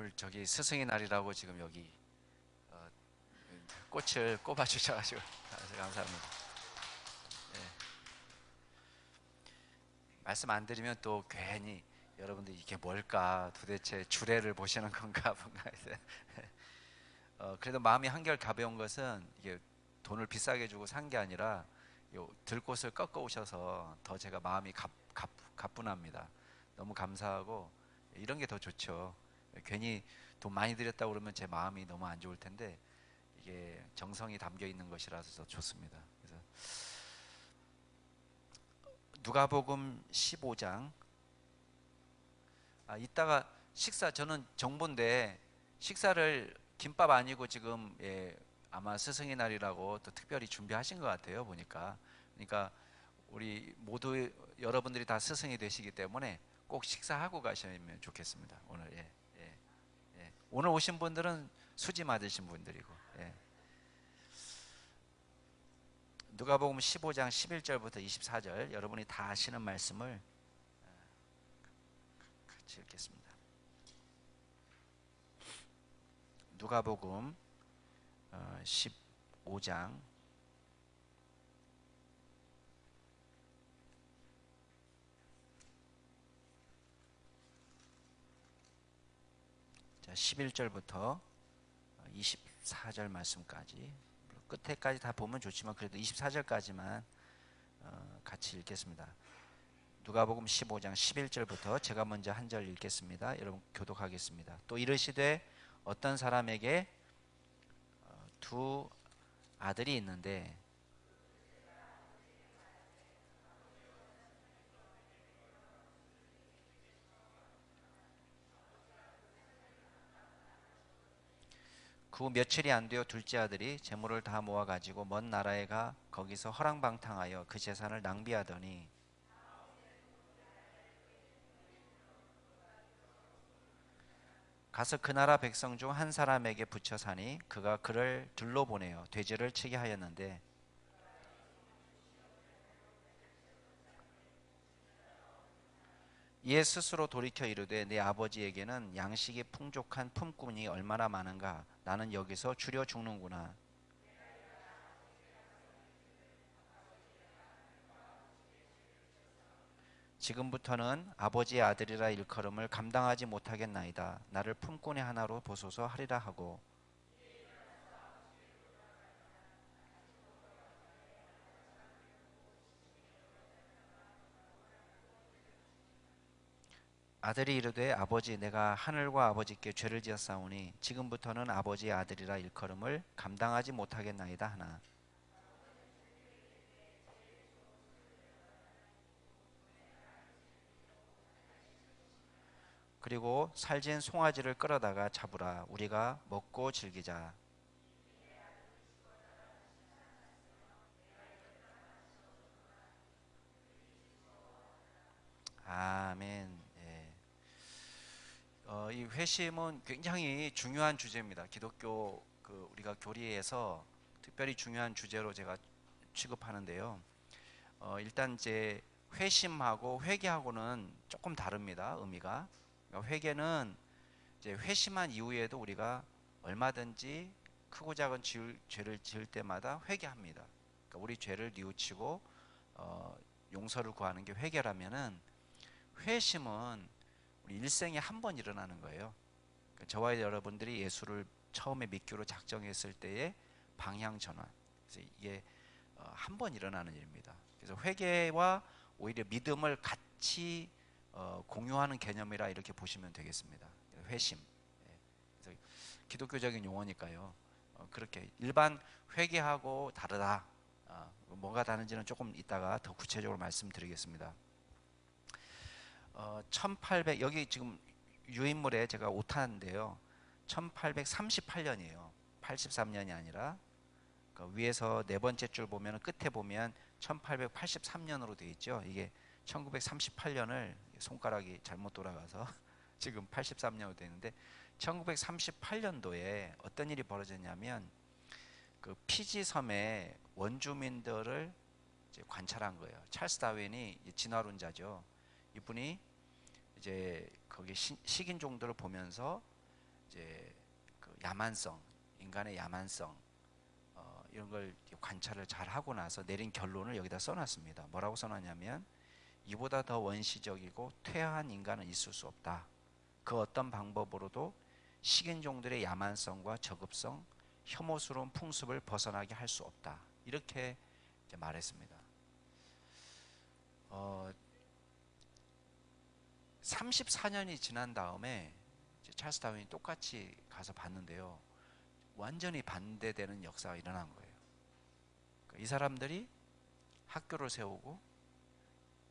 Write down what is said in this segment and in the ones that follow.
오늘 저기 스승의 날이라고 지금 여기 어, 꽃을 꼽아 주셔가지고 감사합니다. 예. 말씀 안 드리면 또 괜히 여러분들 이게 뭘까 도대체 주례를 보시는 건가 뭔가 이제 그래도 마음이 한결 가벼운 것은 이게 돈을 비싸게 주고 산 게 아니라 요 들꽃을 꺾어 오셔서 더 제가 마음이 가뿐합니다. 너무 감사하고 이런 게 더 좋죠. 괜히 돈 많이 들였다고 그러면 제 마음이 너무 안 좋을 텐데 이게 정성이 담겨 있는 것이라서 더 좋습니다. 그래서 누가복음 15장 이따가 식사 저는 정보인데 식사를 김밥 아니고 지금 아마 스승의 날이라고 또 특별히 준비하신 것 같아요 보니까. 그러니까 우리 모두 여러분들이 다 스승이 되시기 때문에 꼭 식사하고 가시면 좋겠습니다. 오늘 오늘 오신 분들은 수지 맞으신 분들이고 누가복음 15장 11절부터 24절 여러분이 다 아시는 말씀을 같이 읽겠습니다. 누가복음 15장 11절부터 24절 말씀까지 끝에까지 다 보면 좋지만 그래도 24절까지만 같이 읽겠습니다. 누가복음 15장 11절부터 제가 먼저 한 절 읽겠습니다. 여러분 교독하겠습니다. 또 이르시되 어떤 사람에게 두 아들이 있는데 그 후 며칠이 안 되어 둘째 아들이 재물을 다 모아 가지고 먼 나라에 가 거기서 허랑방탕하여 그 재산을 낭비하더니 가서 그 나라 백성 중 한 사람에게 붙여 사니 그가 그를 둘러보내어 돼지를 치게 하였는데 이에 스스로 돌이켜 이르되 내 아버지에게는 양식이 풍족한 품꾼이 얼마나 많은가 나는 여기서 주려 죽는구나. 지금부터는 아버지의 아들이라 일컬음을 감당하지 못하겠나이다. 나를 품꾼의 하나로 보소서 하리라 하고 아들이 이르되 아버지 내가 하늘과 아버지께 죄를 지었사오니 지금부터는 아버지의 아들이라 일컬음을 감당하지 못하겠나이다 하나 그리고 살진 송아지를 끌어다가 잡으라 우리가 먹고 즐기자. 아멘. 이 회심은 굉장히 중요한 주제입니다. 기독교 우리가 교리에서 특별히 중요한 주제로 제가 취급하는데요. 일단 이제 회심하고 회개하고는 조금 다릅니다. 의미가. 그러니까 회개는 이제 회심한 이후에도 우리가 얼마든지 크고 작은 죄를 지을 때마다 회개합니다. 그러니까 우리 죄를 뉘우치고 용서를 구하는 게 회개라면은 회심은 우리 일생에 한 번 일어나는 거예요. 그러니까 저와 여러분들이 예수를 처음에 믿기로 작정했을 때의 방향 전환. 그래서 이게 한 번 일어나는 일입니다. 그래서 회개와 오히려 믿음을 같이 공유하는 개념이라 이렇게 보시면 되겠습니다. 회심. 그래서 기독교적인 용어니까요. 그렇게 일반 회개하고 다르다. 뭐가 다른지는 조금 이따가 더 구체적으로 말씀드리겠습니다. 1800 여기 지금 유인물에 제가 오타인데요. 1838년이에요. 83년이 아니라 그러니까 위에서 네 번째 줄 보면 끝에 보면 1883년으로 되어 있죠. 이게 1938년을 손가락이 잘못 돌아가서 지금 83년으로 되어 있는데 1938년도에 어떤 일이 벌어졌냐면 그 피지 섬의 원주민들을 이제 관찰한 거예요. 찰스 다윈이 진화론자죠. 이분이 이제 거기 식인종들을 보면서 이제 그 야만성, 인간의 야만성 이런 걸 관찰을 잘 하고 나서 내린 결론을 여기다 써놨습니다. 뭐라고 써놨냐면 이보다 더 원시적이고 퇴화한 인간은 있을 수 없다. 그 어떤 방법으로도 식인종들의 야만성과 저급성, 혐오스러운 풍습을 벗어나게 할 수 없다. 이렇게 이제 말했습니다. 34년이 지난 다음에 찰스 다윈이 똑같이 가서 봤는데요. 완전히 반대되는 역사가 일어난 거예요. 이 사람들이 학교를 세우고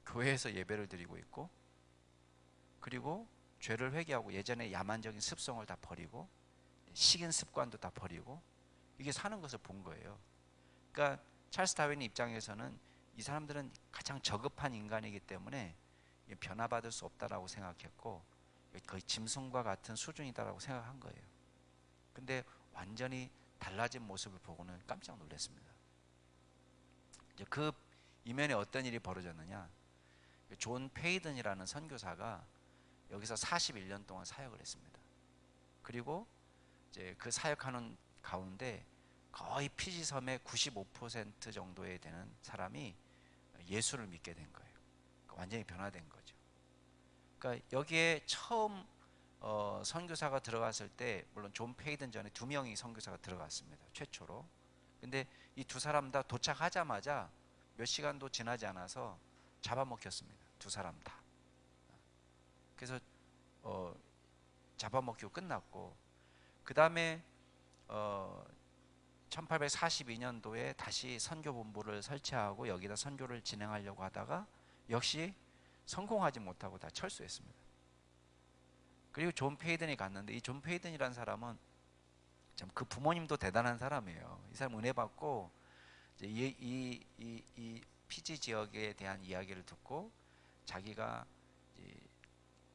교회에서 예배를 드리고 있고, 그리고 죄를 회개하고 예전의 야만적인 습성을 다 버리고 식인 습관도 다 버리고 이게 사는 것을 본 거예요. 그러니까 찰스 다윈 입장에서는 이 사람들은 가장 저급한 인간이기 때문에 변화받을 수 없다라고 생각했고 거의 짐승과 같은 수준이다라고 생각한 거예요. 근데 완전히 달라진 모습을 보고는 깜짝 놀랐습니다. 이제 그 이면에 어떤 일이 벌어졌느냐? 존 페이든이라는 선교사가 여기서 41년 동안 사역을 했습니다. 그리고 이제 그 사역하는 가운데 거의 피지 섬의 95% 정도에 되는 사람이 예수를 믿게 된 거예요. 완전히 변화된 거죠. 그러니까 여기에 처음 선교사가 들어갔을 때, 물론 존 페이든 전에 2명이 선교사가 들어갔습니다. 최초로. 근데 이 두 사람 다 도착하자마자 몇 시간도 지나지 않아서 잡아먹혔습니다. 두 사람 다. 그래서 잡아먹히고 끝났고, 그 다음에 1842년도에 다시 선교본부를 설치하고 여기다 선교를 진행하려고 하다가 역시 성공하지 못하고 다 철수했습니다. 그리고 존 페이든이 갔는데, 이 존 페이든이라는 사람은 참 그 부모님도 대단한 사람이에요. 이 사람 은혜 받고 이제 이 피지 지역에 대한 이야기를 듣고 자기가 이제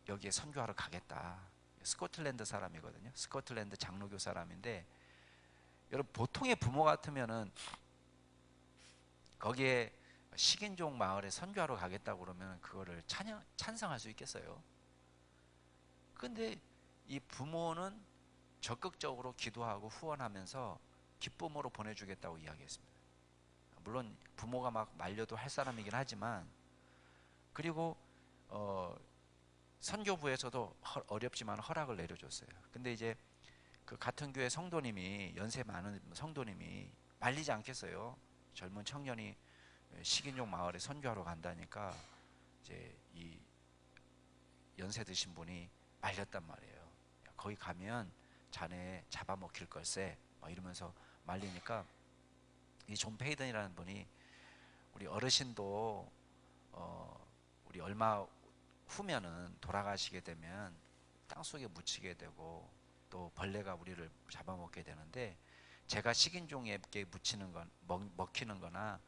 여기에 선교하러 가겠다. 스코틀랜드 사람이거든요. 스코틀랜드 장로교 사람인데, 여러분 보통의 부모 같으면은 거기에 식인종 마을에 선교하러 가겠다고 그러면 그거를 찬성할 수 있겠어요? 근데 이 부모는 적극적으로 기도하고 후원하면서 기쁨으로 보내주겠다고 이야기했습니다. 물론 부모가 막 말려도 할 사람이긴 하지만, 그리고 선교부에서도 어렵지만 허락을 내려줬어요. 근데 이제 그 같은 교회 성도님이, 연세 많은 성도님이 말리지 않겠어요. 젊은 청년이 식인종 마을에 선교하러 간다니까 이제 이 연세 드신 분이 말렸단 말이에요. 거기 가면 자네 잡아먹힐 걸세, 막 이러면서 말리니까 이 존 페이든이라는 분이, 우리 어르신도 우리 얼마 후면은 돌아가시게 되면 땅속에 묻히게 되고 또 벌레가 우리를 잡아먹게 되는데, 제가 식인종에게 묻히는 건 먹히는 거나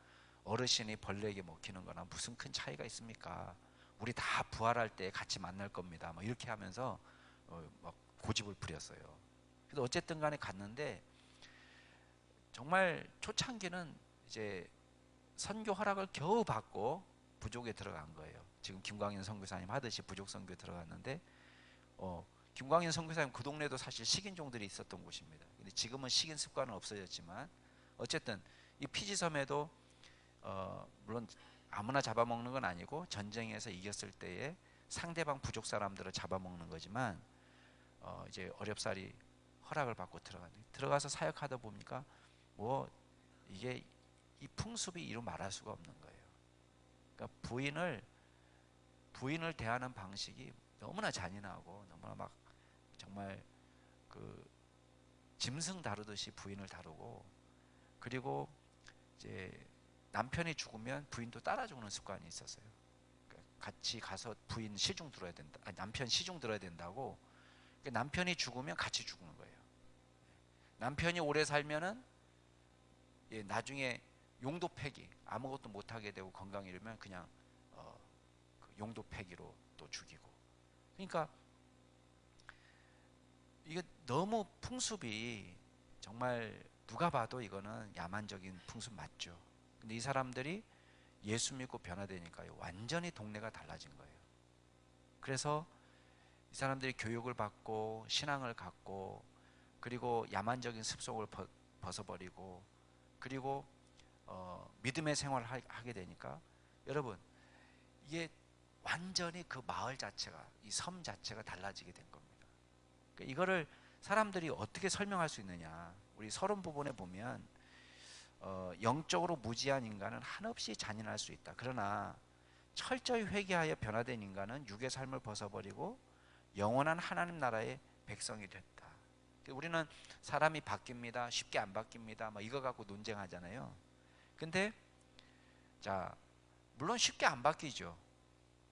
어르신이 벌레에게 먹히는 거나 무슨 큰 차이가 있습니까? 우리 다 부활할 때 같이 만날 겁니다. 막 이렇게 하면서 막 고집을 부렸어요. 그래서 어쨌든 간에 갔는데, 정말 초창기는 이제 선교 허락을 겨우 받고 부족에 들어간 거예요. 지금 김광현 선교사님 하듯이 부족 선교에 들어갔는데, 김광현 선교사님 그 동네도 사실 식인종들이 있었던 곳입니다. 근데 지금은 식인 습관은 없어졌지만, 어쨌든 이 피지섬에도 물론 아무나 잡아먹는 건 아니고 전쟁에서 이겼을 때에 상대방 부족 사람들을 잡아먹는 거지만, 이제 어렵사리 허락을 받고 들어가서 사역하다 보니까 뭐 이게 이 풍습이 이루 말할 수가 없는 거예요. 그러니까 부인을 대하는 방식이 너무나 잔인하고 너무나 막 정말 그 짐승 다루듯이 부인을 다루고, 그리고 이제 남편이 죽으면 부인도 따라 죽는 습관이 있었어요. 그러니까 같이 가서 부인 시중 들어야 된다, 남편 시중 들어야 된다고. 그러니까 남편이 죽으면 같이 죽는 거예요. 남편이 오래 살면은 나중에 용도 폐기, 아무것도 못하게 되고 건강 잃으면 그냥 그 용도 폐기로 또 죽이고. 그러니까 이게 너무 풍습이 정말 누가 봐도 이거는 야만적인 풍습 맞죠. 근데 이 사람들이 예수 믿고 변화되니까요, 완전히 동네가 달라진 거예요. 그래서 이 사람들이 교육을 받고 신앙을 갖고 그리고 야만적인 습속을 벗어버리고 그리고 믿음의 생활을 하게 되니까 여러분 이게 완전히 그 마을 자체가 이 섬 자체가 달라지게 된 겁니다. 그러니까 이거를 사람들이 어떻게 설명할 수 있느냐. 우리 서론 부분에 보면 영적으로 무지한 인간은 한없이 잔인할 수 있다. 그러나 철저히 회개하여 변화된 인간은 육의 삶을 벗어버리고 영원한 하나님 나라의 백성이 됐다. 우리는 사람이 바뀝니다. 쉽게 안 바뀝니다. 막 이거 갖고 논쟁하잖아요. 근데 자 물론 쉽게 안 바뀌죠.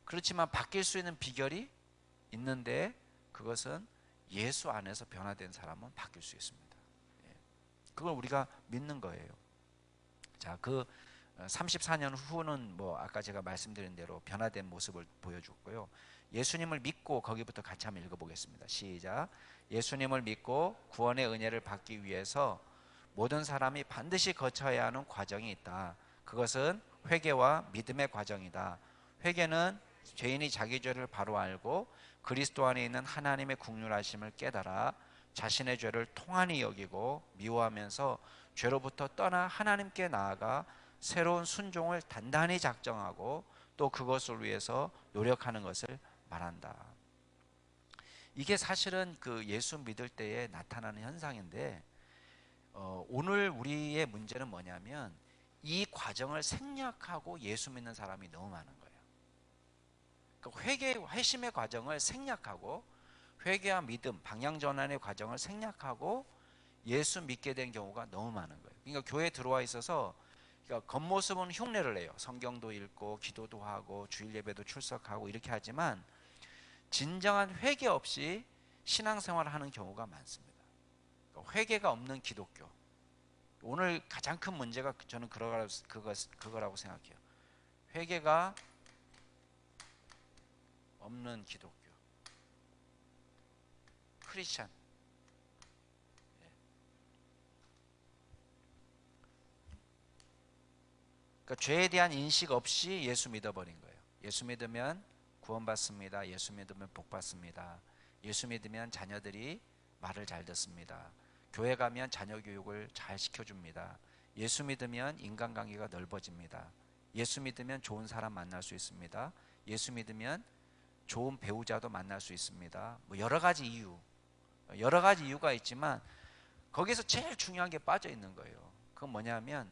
그렇지만 바뀔 수 있는 비결이 있는데 그것은 예수 안에서 변화된 사람은 바뀔 수 있습니다. 그걸 우리가 믿는 거예요. 자, 그 34년 후는 뭐 아까 제가 말씀드린 대로 변화된 모습을 보여줬고요. 예수님을 믿고 거기부터 같이 한번 읽어보겠습니다. 시작. 예수님을 믿고 구원의 은혜를 받기 위해서 모든 사람이 반드시 거쳐야 하는 과정이 있다. 그것은 회개와 믿음의 과정이다. 회개는 죄인이 자기 죄를 바로 알고 그리스도 안에 있는 하나님의 긍휼하심을 깨달아 자신의 죄를 통한히 여기고 미워하면서 죄로부터 떠나 하나님께 나아가 새로운 순종을 단단히 작정하고 또 그것을 위해서 노력하는 것을 말한다. 이게 사실은 그 예수 믿을 때에 나타나는 현상인데 오늘 우리의 문제는 뭐냐면 이 과정을 생략하고 예수 믿는 사람이 너무 많은 거예요. 그러니까 회심의 과정을 생략하고 회개와 믿음, 방향 전환의 과정을 생략하고 예수 믿게 된 경우가 너무 많은 거예요. 그러니까 교회에 들어와 있어서 그러니까 겉모습은 흉내를 내요. 성경도 읽고 기도도 하고 주일 예배도 출석하고 이렇게 하지만 진정한 회개 없이 신앙생활을 하는 경우가 많습니다. 그러니까 회개가 없는 기독교. 오늘 가장 큰 문제가 저는 그거라고 생각해요. 회개가 없는 기독교. 크리스찬. 그러니까 죄에 대한 인식 없이 예수 믿어버린 거예요. 예수 믿으면 구원받습니다. 예수 믿으면 복받습니다. 예수 믿으면 자녀들이 말을 잘 듣습니다. 교회 가면 자녀 교육을 잘 시켜줍니다. 예수 믿으면 인간관계가 넓어집니다. 예수 믿으면 좋은 사람 만날 수 있습니다. 예수 믿으면 좋은 배우자도 만날 수 있습니다. 뭐 여러 가지 이유가 있지만 거기서 제일 중요한 게 빠져 있는 거예요. 그건 뭐냐면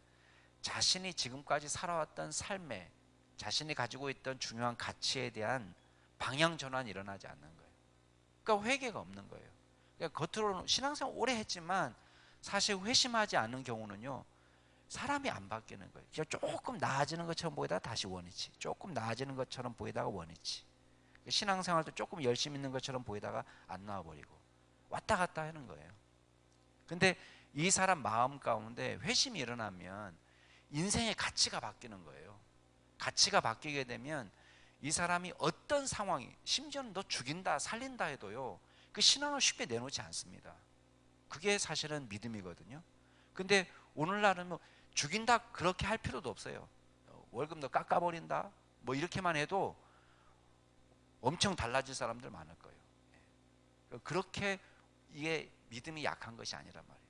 자신이 지금까지 살아왔던 삶에 자신이 가지고 있던 중요한 가치에 대한 방향 전환이 일어나지 않는 거예요. 그러니까 회개가 없는 거예요. 그러니까 겉으로는 신앙생활 오래 했지만 사실 회심하지 않는 경우는요 사람이 안 바뀌는 거예요. 조금 나아지는 것처럼 보이다가 다시 원위치, 조금 나아지는 것처럼 보이다가 원위치. 신앙생활도 조금 열심히 있는 것처럼 보이다가 안 나와버리고 왔다 갔다 하는 거예요. 근데 이 사람 마음 가운데 회심이 일어나면 인생의 가치가 바뀌는 거예요. 가치가 바뀌게 되면 이 사람이 어떤 상황이, 심지어는 너 죽인다 살린다 해도요 그 신앙을 쉽게 내놓지 않습니다. 그게 사실은 믿음이거든요. 근데 오늘날은 뭐 죽인다 그렇게 할 필요도 없어요. 월급 너 깎아버린다 뭐 이렇게만 해도 엄청 달라질 사람들 많을 거예요. 그렇게 이게 믿음이 약한 것이 아니란 말이에요.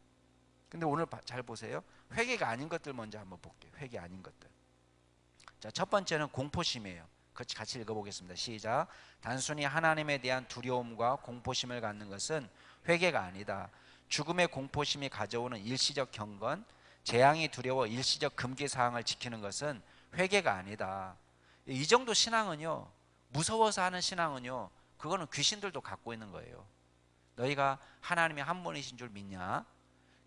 근데 오늘 잘 보세요. 회개가 아닌 것들 먼저 한번 볼게요. 회개 아닌 것들. 자, 첫 번째는 공포심이에요. 같이 읽어보겠습니다. 시작. 단순히 하나님에 대한 두려움과 공포심을 갖는 것은 회개가 아니다. 죽음의 공포심이 가져오는 일시적 경건, 재앙이 두려워 일시적 금기 사항을 지키는 것은 회개가 아니다. 이 정도 신앙은요, 무서워서 하는 신앙은요, 그거는 귀신들도 갖고 있는 거예요. 너희가 하나님이 한 분이신 줄 믿냐?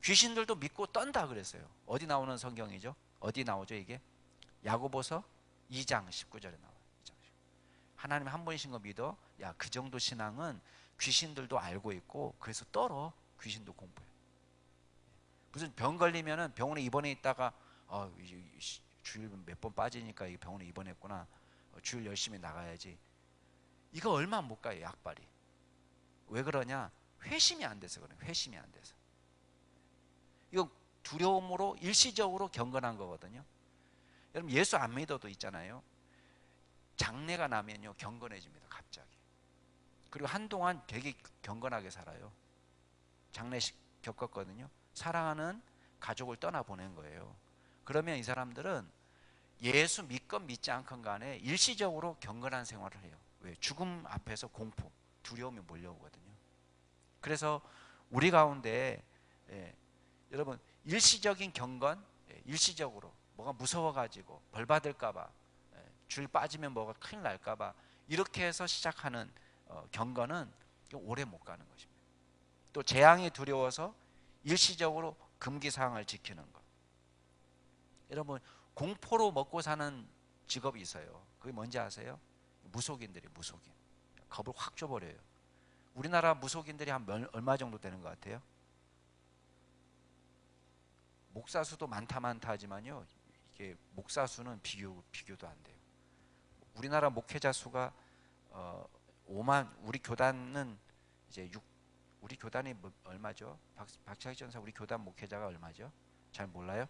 귀신들도 믿고 떤다 그랬어요. 어디 나오는 성경이죠? 어디 나오죠 이게? 야고보서 2장 19절에 나와요. 하나님 한 분이신 거 믿어? 야, 그 정도 신앙은 귀신들도 알고 있고 그래서 떨어. 귀신도 공부해. 무슨 병 걸리면은 병원에 입원해 있다가 주일 몇 번 빠지니까 이 병원에 입원했구나. 주일 열심히 나가야지. 이거 얼마 못 가요, 약발이. 왜 그러냐? 회심이 안 돼서 그래요. 회심이 안 돼서. 이거 두려움으로 일시적으로 경건한 거거든요. 여러분 예수 안 믿어도 있잖아요. 장례가 나면요 경건해집니다. 갑자기. 그리고 한동안 되게 경건하게 살아요. 장례식 겪었거든요. 사랑하는 가족을 떠나보낸 거예요. 그러면 이 사람들은 예수 믿건 믿지 않건 간에 일시적으로 경건한 생활을 해요. 왜? 죽음 앞에서 공포, 두려움이 몰려오거든요. 그래서 우리 가운데 여러분 일시적인 경건, 일시적으로 뭐가 무서워가지고 벌 받을까봐, 줄 빠지면 뭐가 큰일 날까봐 이렇게 해서 시작하는 경건은 오래 못 가는 것입니다. 또 재앙이 두려워서 일시적으로 금기사항을 지키는 것. 여러분 공포로 먹고 사는 직업이 있어요. 그게 뭔지 아세요? 무속인들이 무속인. 겁을 확 줘버려요. 우리나라 무속인들이 한 얼마 정도 되는 것 같아요? 목사 수도 많다 하지만요, 이게 목사 수는 비교도 안 돼요. 우리나라 목회자 수가 5만, 우리 교단은 이제 우리 교단이 얼마죠? 박찬희 전사 우리 교단 목회자가 얼마죠? 잘 몰라요?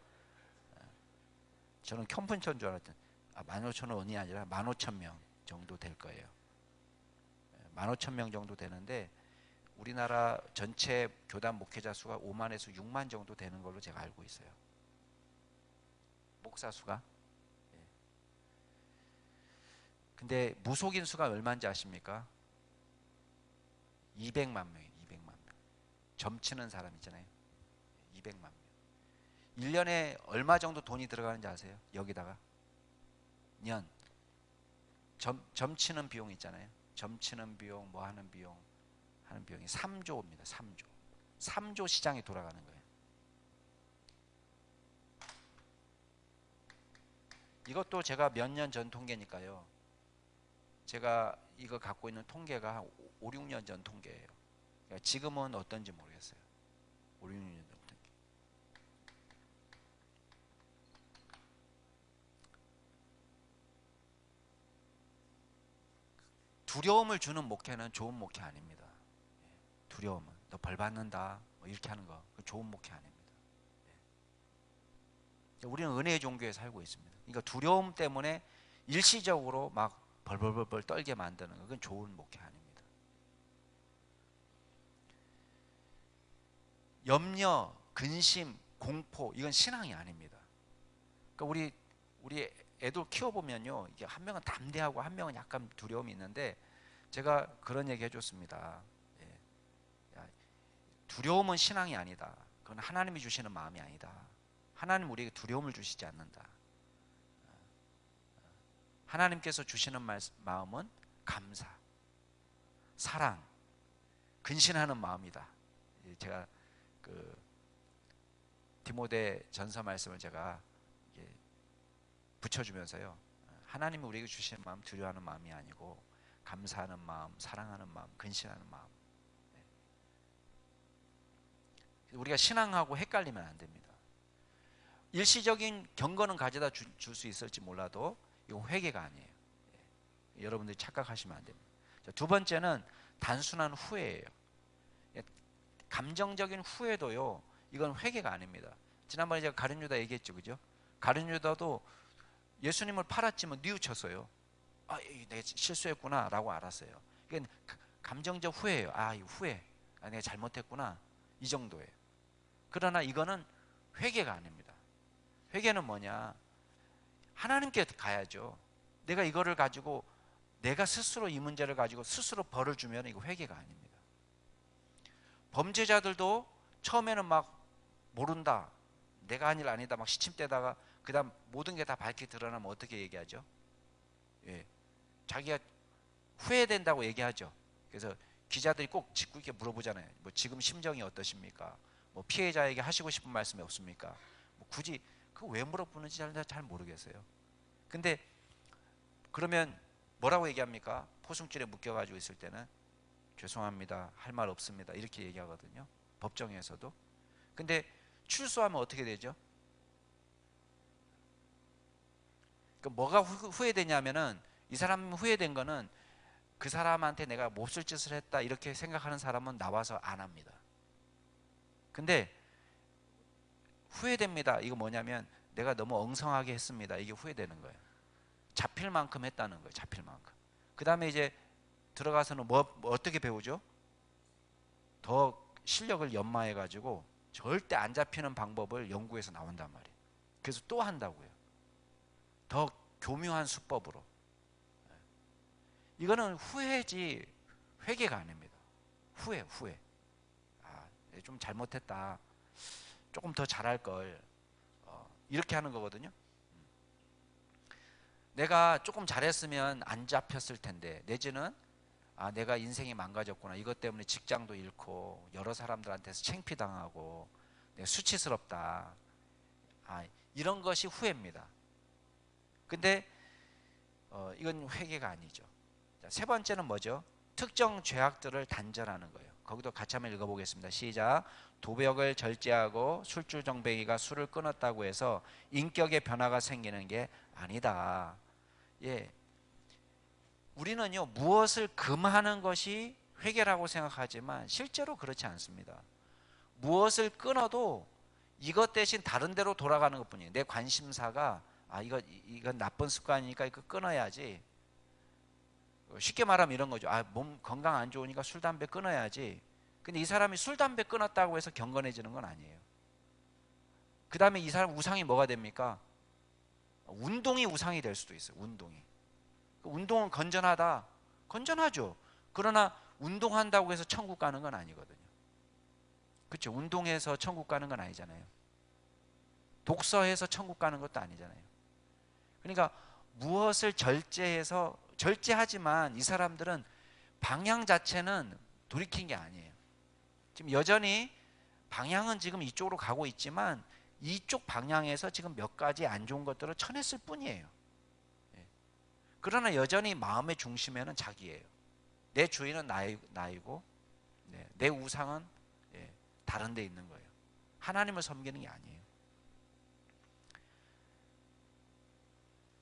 저는 컴펀천 줄 알았더니 15,000원이 아니라 15,000명 정도 될 거예요. 15,000명 정도 되는데 우리나라 전체 교단 목회자 수가 5만에서 6만 정도 되는 걸로 제가 알고 있어요. 목사 수가. 근데 무속인 수가 얼마인지 아십니까? 200만 명이에요. 200만 명. 점치는 사람 있잖아요. 200만 명. 1년에 얼마 정도 돈이 들어가는지 아세요? 여기다가 년 점치는 비용 있잖아요. 점치는 비용, 뭐 하는 비용이 3조입니다. 3조 시장이 돌아가는 거예요. 이것도 제가 몇 년 전 통계니까요. 제가 이거 갖고 있는 통계가 한 5, 6년 전 통계예요. 그러니까 지금은 어떤지 모르겠어요. 5, 6년 전 통계. 두려움을 주는 목회는 좋은 목회 아닙니다. 두려움은 너 벌 받는다 뭐 이렇게 하는 거 좋은 목회 아닙니다. 우리는 은혜의 종교에 살고 있습니다. 그러니까 두려움 때문에 일시적으로 막 벌벌벌 떨게 만드는 거, 그건 좋은 목회 아닙니다. 염려, 근심, 공포, 이건 신앙이 아닙니다. 그러니까 우리 애들 키워보면요, 이게 한 명은 담대하고 한 명은 약간 두려움이 있는데 제가 그런 얘기 해줬습니다. 두려움은 신앙이 아니다. 그건 하나님이 주시는 마음이 아니다. 하나님 우리에게 두려움을 주시지 않는다. 하나님께서 주시는 마음은 감사, 사랑, 근신하는 마음이다. 제가 그 디모데 전서 말씀을 제가 붙여주면서요, 하나님이 우리에게 주시는 마음 두려워하는 마음이 아니고 감사하는 마음, 사랑하는 마음, 근신하는 마음. 우리가 신앙하고 헷갈리면 안 됩니다. 일시적인 경건은 가져다 줄 수 있을지 몰라도 이거 회개가 아니에요. 여러분들이 착각하시면 안 됩니다. 두 번째는 단순한 후회예요. 감정적인 후회도요, 이건 회개가 아닙니다. 지난번에 제가 가룟 유다 얘기했죠, 그죠? 가룟 유다도 예수님을 팔았지만 뉘우쳤어요. 아, 내가 실수했구나라고 알았어요. 이건 감정적 후회예요. 이 후회. 내가 잘못했구나. 이 정도예요. 그러나 이거는 회개가 아닙니다. 회개는 뭐냐? 하나님께 가야죠. 내가 이거를 가지고 내가 스스로 이 문제를 가지고 스스로 벌을 주면 이거 회개가 아닙니다. 범죄자들도 처음에는 막 모른다, 내가 한 일 아니다 막 시침대다가 그 다음 모든 게 다 밝게 드러나면 어떻게 얘기하죠? 자기가 후회된다고 얘기하죠. 그래서 기자들이 꼭 짚고 있게 물어보잖아요. 뭐 지금 심정이 어떠십니까? 뭐 피해자에게 하시고 싶은 말씀이 없습니까? 뭐 굳이 그거 왜 물어보는지 잘 모르겠어요. 근데 그러면 뭐라고 얘기합니까? 포승줄에 묶여가지고 있을 때는 죄송합니다, 할 말 없습니다, 이렇게 얘기하거든요. 법정에서도. 근데 출소하면 어떻게 되죠? 뭐가 후회되냐면은, 이 사람 후회된 거는 그 사람한테 내가 몹쓸 짓을 했다 이렇게 생각하는 사람은 나와서 안 합니다. 근데 후회됩니다, 이거 뭐냐면 내가 너무 엉성하게 했습니다, 이게 후회되는 거예요. 잡힐 만큼 했다는 거예요. 잡힐 만큼. 그 다음에 이제 들어가서는 뭐 어떻게 배우죠? 더 실력을 연마해 가지고 절대 안 잡히는 방법을 연구해서 나온단 말이에요. 그래서 또 한다고요. 더 교묘한 수법으로. 이거는 후회지 회개가 아닙니다. 후회. 아, 좀 잘못했다. 조금 더 잘할 걸. 이렇게 하는 거거든요. 내가 조금 잘했으면 안 잡혔을 텐데, 내지는 아, 내가 인생이 망가졌구나. 이것 때문에 직장도 잃고 여러 사람들한테서 창피당하고 내가 수치스럽다. 아, 이런 것이 후회입니다. 근데 이건 회개가 아니죠. 자, 세 번째는 뭐죠? 특정 죄악들을 단절하는 거예요. 거기도 같이 한번 읽어보겠습니다. 시작. 도벽을 절제하고 술주정뱅이가 술을 끊었다고 해서 인격의 변화가 생기는 게 아니다. 예, 우리는요 무엇을 금하는 것이 회개라고 생각하지만 실제로 그렇지 않습니다. 무엇을 끊어도 이것 대신 다른 데로 돌아가는 것뿐이에요. 내 관심사가 아 이건 나쁜 습관이니까 이거 끊어야지. 쉽게 말하면 이런 거죠. 아, 몸 건강 안 좋으니까 술 담배 끊어야지. 근데 이 사람이 술 담배 끊었다고 해서 경건해지는 건 아니에요. 그 다음에 이 사람 우상이 뭐가 됩니까? 운동이 우상이 될 수도 있어요. 운동은 건전하다. 건전하죠. 그러나 운동한다고 해서 천국 가는 건 아니거든요. 그렇죠. 운동해서 천국 가는 건 아니잖아요. 독서해서 천국 가는 것도 아니잖아요. 그러니까 무엇을 절제하지만 이 사람들은 방향 자체는 돌이킨 게 아니에요. 지금 여전히 방향은 지금 이쪽으로 가고 있지만 이쪽 방향에서 지금 몇 가지 안 좋은 것들을 쳐냈을 뿐이에요. 그러나 여전히 마음의 중심에는 자기예요. 내 주인은 나이고 내 우상은 다른 데 있는 거예요. 하나님을 섬기는 게 아니에요.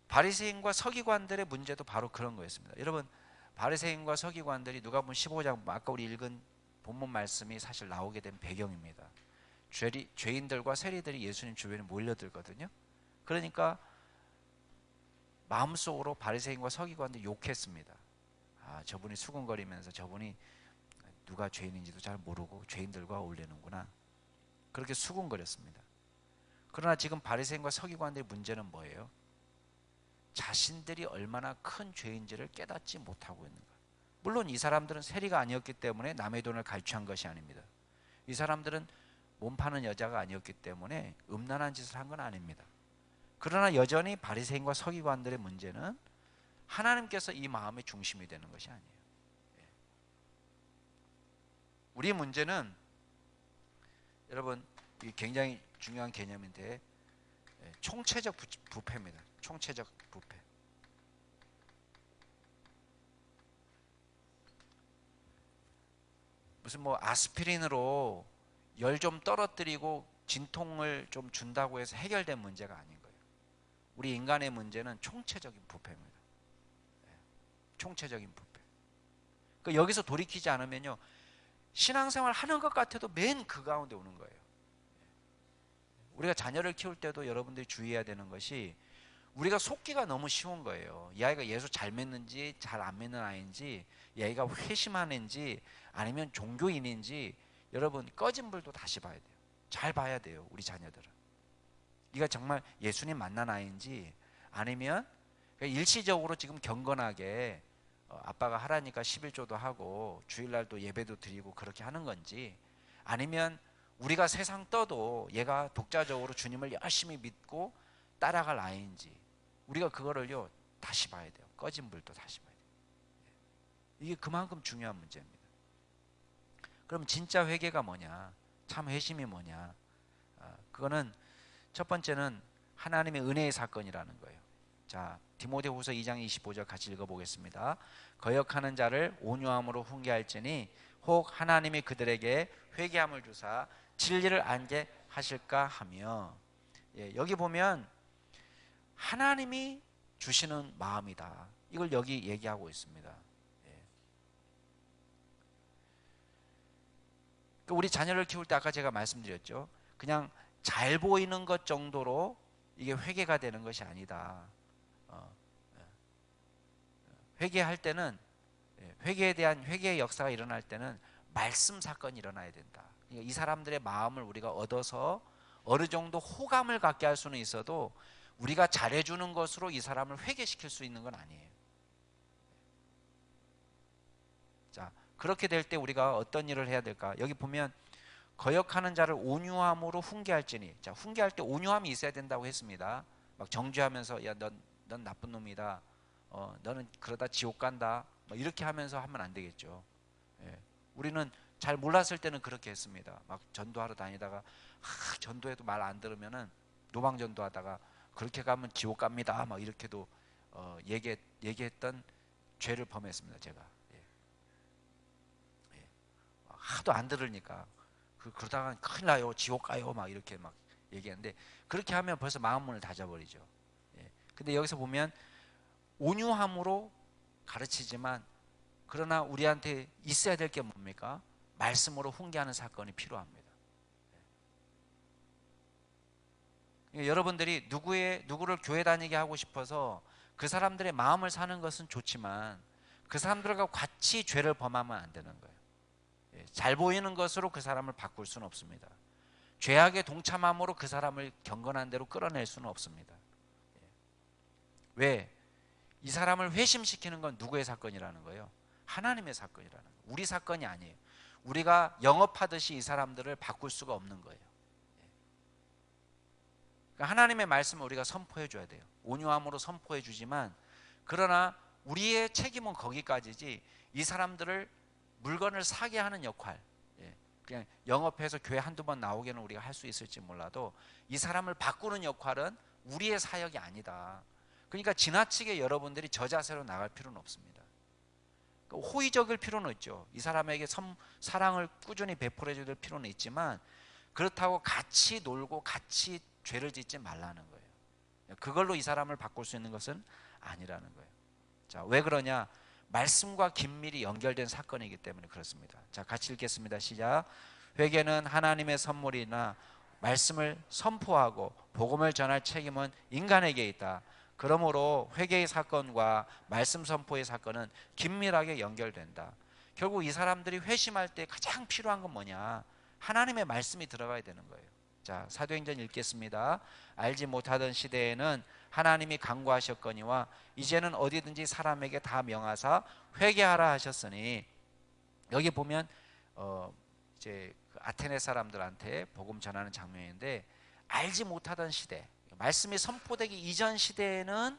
바리새인과 서기관들의 문제도 바로 그런 거였습니다. 여러분, 바리새인과 서기관들이 누가복음 15장 아까 우리 읽은 본문 말씀이 사실 나오게 된 배경입니다. 죄인들과 세리들이 예수님 주변에 몰려들거든요. 그러니까 마음속으로 바리새인과 서기관들 욕했습니다. 아, 저분이 수군거리면서 저분이 누가 죄인인지도 잘 모르고 죄인들과 어울리는구나. 그렇게 수군거렸습니다. 그러나 지금 바리새인과 서기관들의 문제는 뭐예요? 자신들이 얼마나 큰 죄인지를 깨닫지 못하고 있는 거예요. 물론 이 사람들은 세리가 아니었기 때문에 남의 돈을 갈취한 것이 아닙니다. 이 사람들은 몸 파는 여자가 아니었기 때문에 음란한 짓을 한 건 아닙니다. 그러나 여전히 바리새인과 서기관들의 문제는 하나님께서 이 마음의 중심이 되는 것이 아니에요. 우리 문제는 여러분 굉장히 중요한 개념인데 총체적 부패입니다. 총체적 부패. 무슨 뭐 아스피린으로 열 좀 떨어뜨리고 진통을 좀 준다고 해서 해결된 문제가 아닌 거예요. 우리 인간의 문제는 총체적인 부패입니다. 총체적인 부패. 그러니까 여기서 돌이키지 않으면요 신앙생활 하는 것 같아도 맨 그 가운데 오는 거예요. 우리가 자녀를 키울 때도 여러분들이 주의해야 되는 것이 우리가 속기가 너무 쉬운 거예요. 이 아이가 예수 잘 믿는지 잘 안 믿는 아이인지 이 아이가 회심하는지 아니면 종교인인지 여러분 꺼진 불도 다시 봐야 돼요. 잘 봐야 돼요. 우리 자녀들은 네가 정말 예수님 만난 아이인지 아니면 일시적으로 지금 경건하게 아빠가 하라니까 11조도 하고 주일날도 예배도 드리고 그렇게 하는 건지 아니면 우리가 세상 떠도 얘가 독자적으로 주님을 열심히 믿고 따라갈 아이인지 우리가 그거를요 다시 봐야 돼요. 꺼진 불도 다시 봐야 돼요. 이게 그만큼 중요한 문제입니다. 그럼 진짜 회개가 뭐냐? 참 회심이 뭐냐? 그거는 첫 번째는 하나님의 은혜의 사건이라는 거예요. 자, 디모데후서 2장 25절 같이 읽어보겠습니다. 거역하는 자를 온유함으로 훈계할지니 혹 하나님이 그들에게 회개함을 주사 진리를 알게 하실까 하며 여기 보면 하나님이 주시는 마음이다. 이걸 여기 얘기하고 있습니다. 우리 자녀를 키울 때 아까 제가 말씀드렸죠. 그냥 잘 보이는 것 정도로 이게 회개가 되는 것이 아니다. 회개할 때는 회개에 대한 회개의 역사가 일어날 때는 말씀 사건이 일어나야 된다. 이 사람들의 마음을 우리가 얻어서 어느 정도 호감을 갖게 할 수는 있어도 우리가 잘해주는 것으로 이 사람을 회개시킬 수 있는 건 아니에요. 자, 그렇게 될 때 우리가 어떤 일을 해야 될까? 여기 보면 거역하는 자를 온유함으로 훈계할지니. 자, 훈계할 때 온유함이 있어야 된다고 했습니다. 막 정죄하면서 야, 넌 나쁜 놈이다. 너는 그러다 지옥 간다. 뭐 이렇게 하면서 하면 안 되겠죠. 예. 우리는 잘 몰랐을 때는 그렇게 했습니다. 막 전도하러 다니다가 전도해도 말 안 들으면은 노방 전도하다가 그렇게 가면 지옥 갑니다. 막 이렇게도 얘기했던 죄를 범했습니다. 제가. 예. 예. 하도 안 들으니까 그러다가 큰일 나요. 지옥 가요. 막 이렇게 막 얘기하는데 그렇게 하면 벌써 마음문을 닫아버리죠. 예. 근데 여기서 보면 온유함으로 가르치지만 그러나 우리한테 있어야 될 게 뭡니까? 말씀으로 훈계하는 사건이 필요합니다. 여러분들이 누구를 교회 다니게 하고 싶어서 그 사람들의 마음을 사는 것은 좋지만 그 사람들과 같이 죄를 범하면 안 되는 거예요. 잘 보이는 것으로 그 사람을 바꿀 수는 없습니다. 죄악에 동참함으로 그 사람을 경건한 대로 끌어낼 수는 없습니다. 왜? 이 사람을 회심시키는 건 누구의 사건이라는 거예요? 하나님의 사건이라는 거예요. 우리 사건이 아니에요. 우리가 영업하듯이 이 사람들을 바꿀 수가 없는 거예요. 그러니까 하나님의 말씀을 우리가 선포해 줘야 돼요. 온유함으로 선포해 주지만 그러나 우리의 책임은 거기까지지 이 사람들을 물건을 사게 하는 역할, 그냥 영업해서 교회 한두 번 나오게는 우리가 할 수 있을지 몰라도 이 사람을 바꾸는 역할은 우리의 사역이 아니다. 그러니까 지나치게 여러분들이 저 자세로 나갈 필요는 없습니다. 호의적일 필요는 있죠. 이 사람에게 사랑을 꾸준히 베풀어 줄 필요는 있지만 그렇다고 같이 놀고 같이 죄를 짓지 말라는 거예요. 그걸로 이 사람을 바꿀 수 있는 것은 아니라는 거예요. 자, 왜 그러냐? 말씀과 긴밀히 연결된 사건이기 때문에 그렇습니다. 자, 같이 읽겠습니다. 시작. 회개는 하나님의 선물이나 말씀을 선포하고 복음을 전할 책임은 인간에게 있다. 그러므로 회개의 사건과 말씀 선포의 사건은 긴밀하게 연결된다. 결국 이 사람들이 회심할 때 가장 필요한 건 뭐냐? 하나님의 말씀이 들어가야 되는 거예요. 자, 사도행전 읽겠습니다. 알지 못하던 시대에는 하나님이 간구하셨거니와 이제는 어디든지 사람에게 다 명하사 회개하라 하셨으니. 여기 보면 이제 아테네 사람들한테 복음 전하는 장면인데 알지 못하던 시대, 말씀이 선포되기 이전 시대에는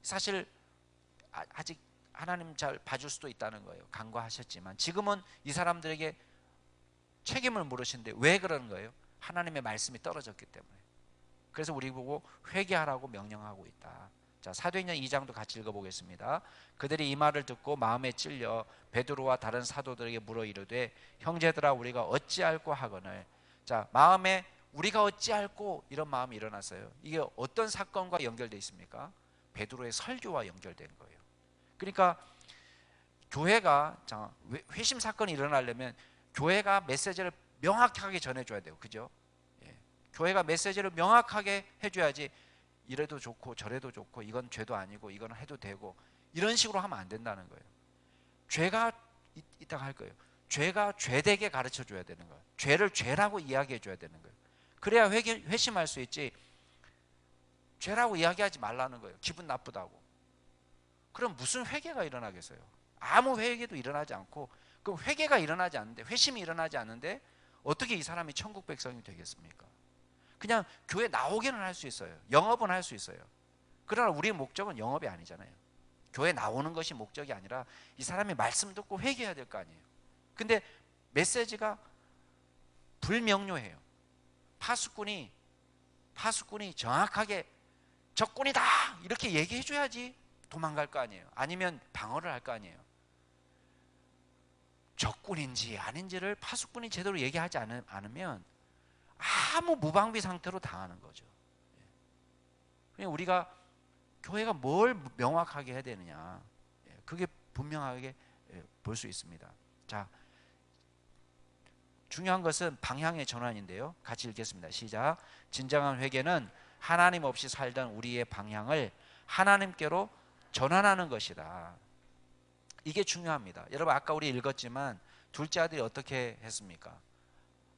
사실 아직 하나님 잘 봐줄 수도 있다는 거예요. 간구하셨지만 지금은 이 사람들에게 책임을 물으시는데 왜 그러는 거예요? 하나님의 말씀이 떨어졌기 때문에. 그래서 우리 보고 회개하라고 명령하고 있다. 자, 사도행전 2장도 같이 읽어보겠습니다. 그들이 이 말을 듣고 마음에 찔려 베드로와 다른 사도들에게 물어 이르되 형제들아 우리가 어찌할꼬 하거늘. 자, 마음에 우리가 어찌할꼬 이런 마음이 일어났어요. 이게 어떤 사건과 연결되어 있습니까? 베드로의 설교와 연결된 거예요. 그러니까 교회가 회심 사건이 일어나려면 교회가 메시지를 명확하게 전해줘야 돼요. 그죠? 예. 교회가 메시지를 명확하게 해줘야지 이래도 좋고 저래도 좋고 이건 죄도 아니고 이건 해도 되고 이런 식으로 하면 안 된다는 거예요. 죄가 이따가 할 거예요. 죄가 죄되게 가르쳐 줘야 되는 거예요. 죄를 죄라고 이야기해 줘야 되는 거예요. 그래야 회심할 수 있지. 죄라고 이야기하지 말라는 거예요. 기분 나쁘다고. 그럼 무슨 회개가 일어나겠어요? 아무 회개도 일어나지 않고, 그럼 회개가 일어나지 않는데, 회심이 일어나지 않는데 어떻게 이 사람이 천국 백성이 되겠습니까? 그냥 교회 나오기는 할 수 있어요. 영업은 할 수 있어요. 그러나 우리의 목적은 영업이 아니잖아요. 교회 나오는 것이 목적이 아니라 이 사람이 말씀 듣고 회개해야 될 거 아니에요. 근데 메시지가 불명료해요. 파수꾼이 정확하게 적군이다 이렇게 얘기해 줘야지 도망갈 거 아니에요. 아니면 방어를 할 거 아니에요. 적군인지 아닌지를 파수꾼이 제대로 얘기하지 않으면 아무 무방비 상태로 당하는 거죠. 그냥 우리가 교회가 뭘 명확하게 해야 되느냐, 그게 분명하게 볼 수 있습니다. 자, 중요한 것은 방향의 전환인데요. 같이 읽겠습니다. 시작. 진정한 회개는 하나님 없이 살던 우리의 방향을 하나님께로 전환하는 것이다. 이게 중요합니다. 여러분 아까 우리 읽었지만 둘째 아들이 어떻게 했습니까?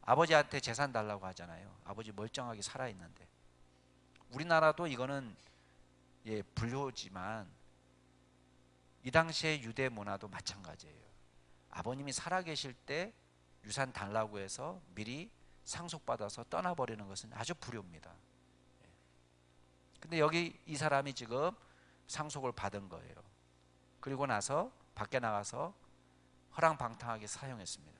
아버지한테 재산 달라고 하잖아요. 아버지 멀쩡하게 살아있는데. 우리나라도 이거는 불효지만 이 당시의 유대 문화도 마찬가지예요. 아버님이 살아계실 때 유산 달라고 해서 미리 상속받아서 떠나버리는 것은 아주 불효입니다. 근데 여기 이 사람이 지금 상속을 받은 거예요. 그리고 나서 밖에 나가서 허랑방탕하게 사용했습니다.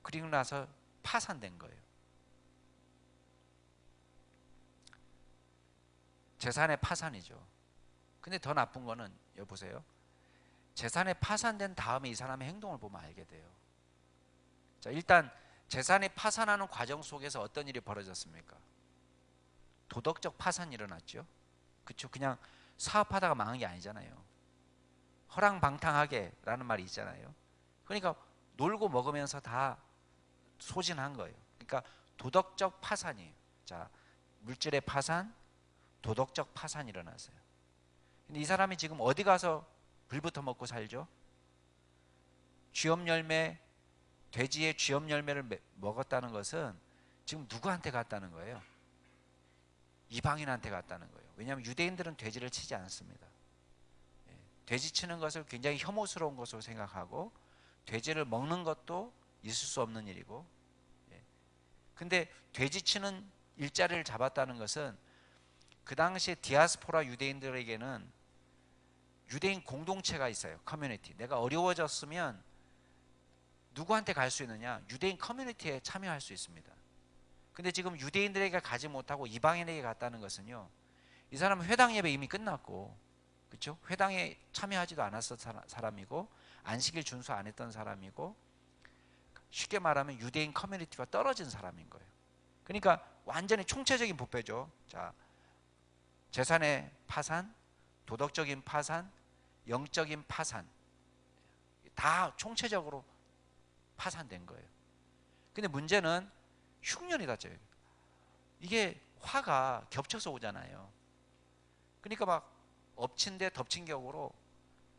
그리고 나서 파산된 거예요. 재산의 파산이죠. 근데 더 나쁜 거는 여보세요. 재산이 파산된 다음에 이 사람의 행동을 보면 알게 돼요. 자, 일단 재산이 파산하는 과정 속에서 어떤 일이 벌어졌습니까? 도덕적 파산이 일어났죠. 그렇죠? 그냥 사업하다가 망한 게 아니잖아요. 허랑방탕하게 라는 말이 있잖아요. 그러니까 놀고 먹으면서 다 소진한 거예요. 그러니까 도덕적 파산이에요. 자, 물질의 파산, 도덕적 파산이 일어났어요. 근데 이 사람이 지금 어디 가서 불부터 먹고 살죠? 쥐엄 열매, 돼지의 쥐엄 열매를 먹었다는 것은 지금 누구한테 갔다는 거예요? 이방인한테 갔다는 거예요. 왜냐하면 유대인들은 돼지를 치지 않습니다. 돼지 치는 것을 굉장히 혐오스러운 것으로 생각하고 돼지를 먹는 것도 있을 수 없는 일이고, 근데 돼지 치는 일자리를 잡았다는 것은 그 당시에 디아스포라 유대인들에게는 유대인 공동체가 있어요. 커뮤니티. 내가 어려워졌으면 누구한테 갈 수 있느냐? 유대인 커뮤니티에 참여할 수 있습니다. 근데 지금 유대인들에게 가지 못하고 이방인에게 갔다는 것은요, 이 사람은 회당 예배 이미 끝났고, 그렇죠? 회당에 참여하지도 않았던 사람이고, 안식일 준수 안 했던 사람이고, 쉽게 말하면 유대인 커뮤니티와 떨어진 사람인 거예요. 그러니까 완전히 총체적인 부패죠. 자, 재산의 파산, 도덕적인 파산, 영적인 파산, 다 총체적으로 파산된 거예요. 근데 문제는 흉년이 닥쳐요. 이게 화가 겹쳐서 오잖아요. 그러니까 막 엎친 데 덮친 격으로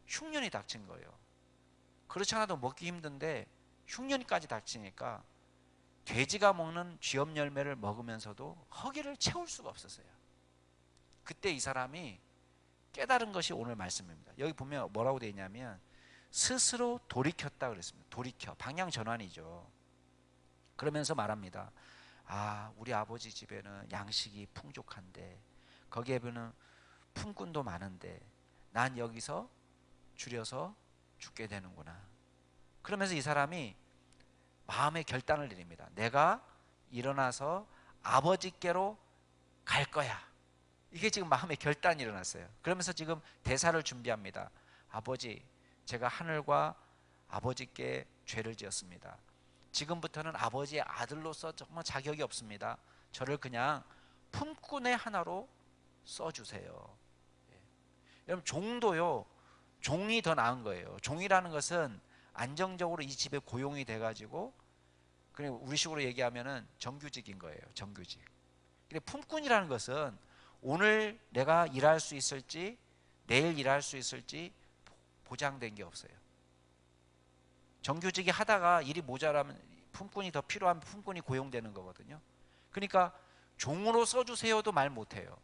흉년이 닥친 거예요. 그렇지 않아도 먹기 힘든데 흉년까지 닥치니까 돼지가 먹는 쥐엄 열매를 먹으면서도 허기를 채울 수가 없었어요. 그때 이 사람이 깨달은 것이 오늘 말씀입니다. 여기 보면 뭐라고 되어 있냐면 스스로 돌이켰다 그랬습니다. 돌이켜, 방향 전환이죠. 그러면서 말합니다. 아, 우리 아버지 집에는 양식이 풍족한데 거기에 보면 품꾼도 많은데 난 여기서 줄여서 죽게 되는구나. 그러면서 이 사람이 마음의 결단을 내립니다. 내가 일어나서 아버지께로 갈 거야. 이게 지금 마음의 결단이 일어났어요. 그러면서 지금 대사를 준비합니다. 아버지, 제가 하늘과 아버지께 죄를 지었습니다. 지금부터는 아버지의 아들로서 정말 자격이 없습니다. 저를 그냥 품꾼의 하나로 써주세요. 여러분, 종도요, 종이 더 나은 거예요. 종이라는 것은 안정적으로 이 집에 고용이 돼가지고, 그리고 우리식으로 얘기하면은 정규직인 거예요. 정규직. 근데 품꾼이라는 것은 오늘 내가 일할 수 있을지 내일 일할 수 있을지 보장된 게 없어요. 정규직이 하다가 일이 모자라면 품꾼이 더 필요하면 품꾼이 고용되는 거거든요. 그러니까 종으로 써주세요도 말 못해요.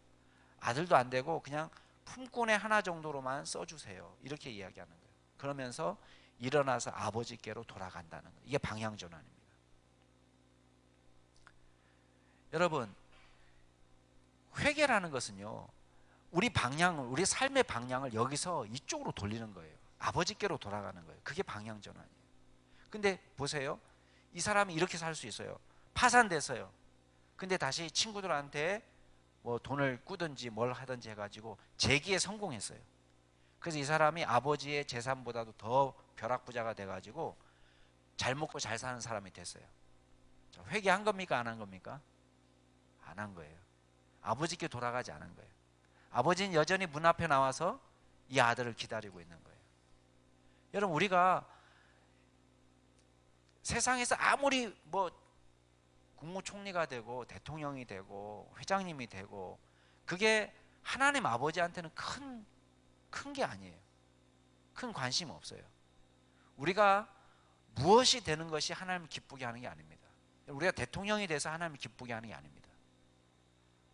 아들도 안 되고 그냥 품꾼의 하나 정도로만 써주세요. 이렇게 이야기하는 거예요. 그러면서 일어나서 아버지께로 돌아간다는 거예요. 이게 방향전환입니다. 여러분, 회개라는 것은요, 우리 방향을, 우리 삶의 방향을 여기서 이쪽으로 돌리는 거예요. 아버지께로 돌아가는 거예요. 그게 방향전환이에요. 근데 보세요. 이 사람이 이렇게 살 수 있어요. 파산됐어요. 근데 다시 친구들한테 뭐 돈을 꾸든지 뭘 하든지 해가지고 재기에 성공했어요. 그래서 이 사람이 아버지의 재산보다도 더 벼락부자가 돼가지고 잘 먹고 잘 사는 사람이 됐어요. 회개한 겁니까? 안 한 겁니까? 안 한 거예요. 아버지께 돌아가지 않은 거예요. 아버지는 여전히 문 앞에 나와서 이 아들을 기다리고 있는 거예요. 여러분, 우리가 세상에서 아무리 뭐 국무총리가 되고 대통령이 되고 회장님이 되고 그게 하나님 아버지한테는 큰 게 아니에요. 큰 관심 없어요. 우리가 무엇이 되는 것이 하나님을 기쁘게 하는 게 아닙니다. 우리가 대통령이 돼서 하나님을 기쁘게 하는 게 아닙니다.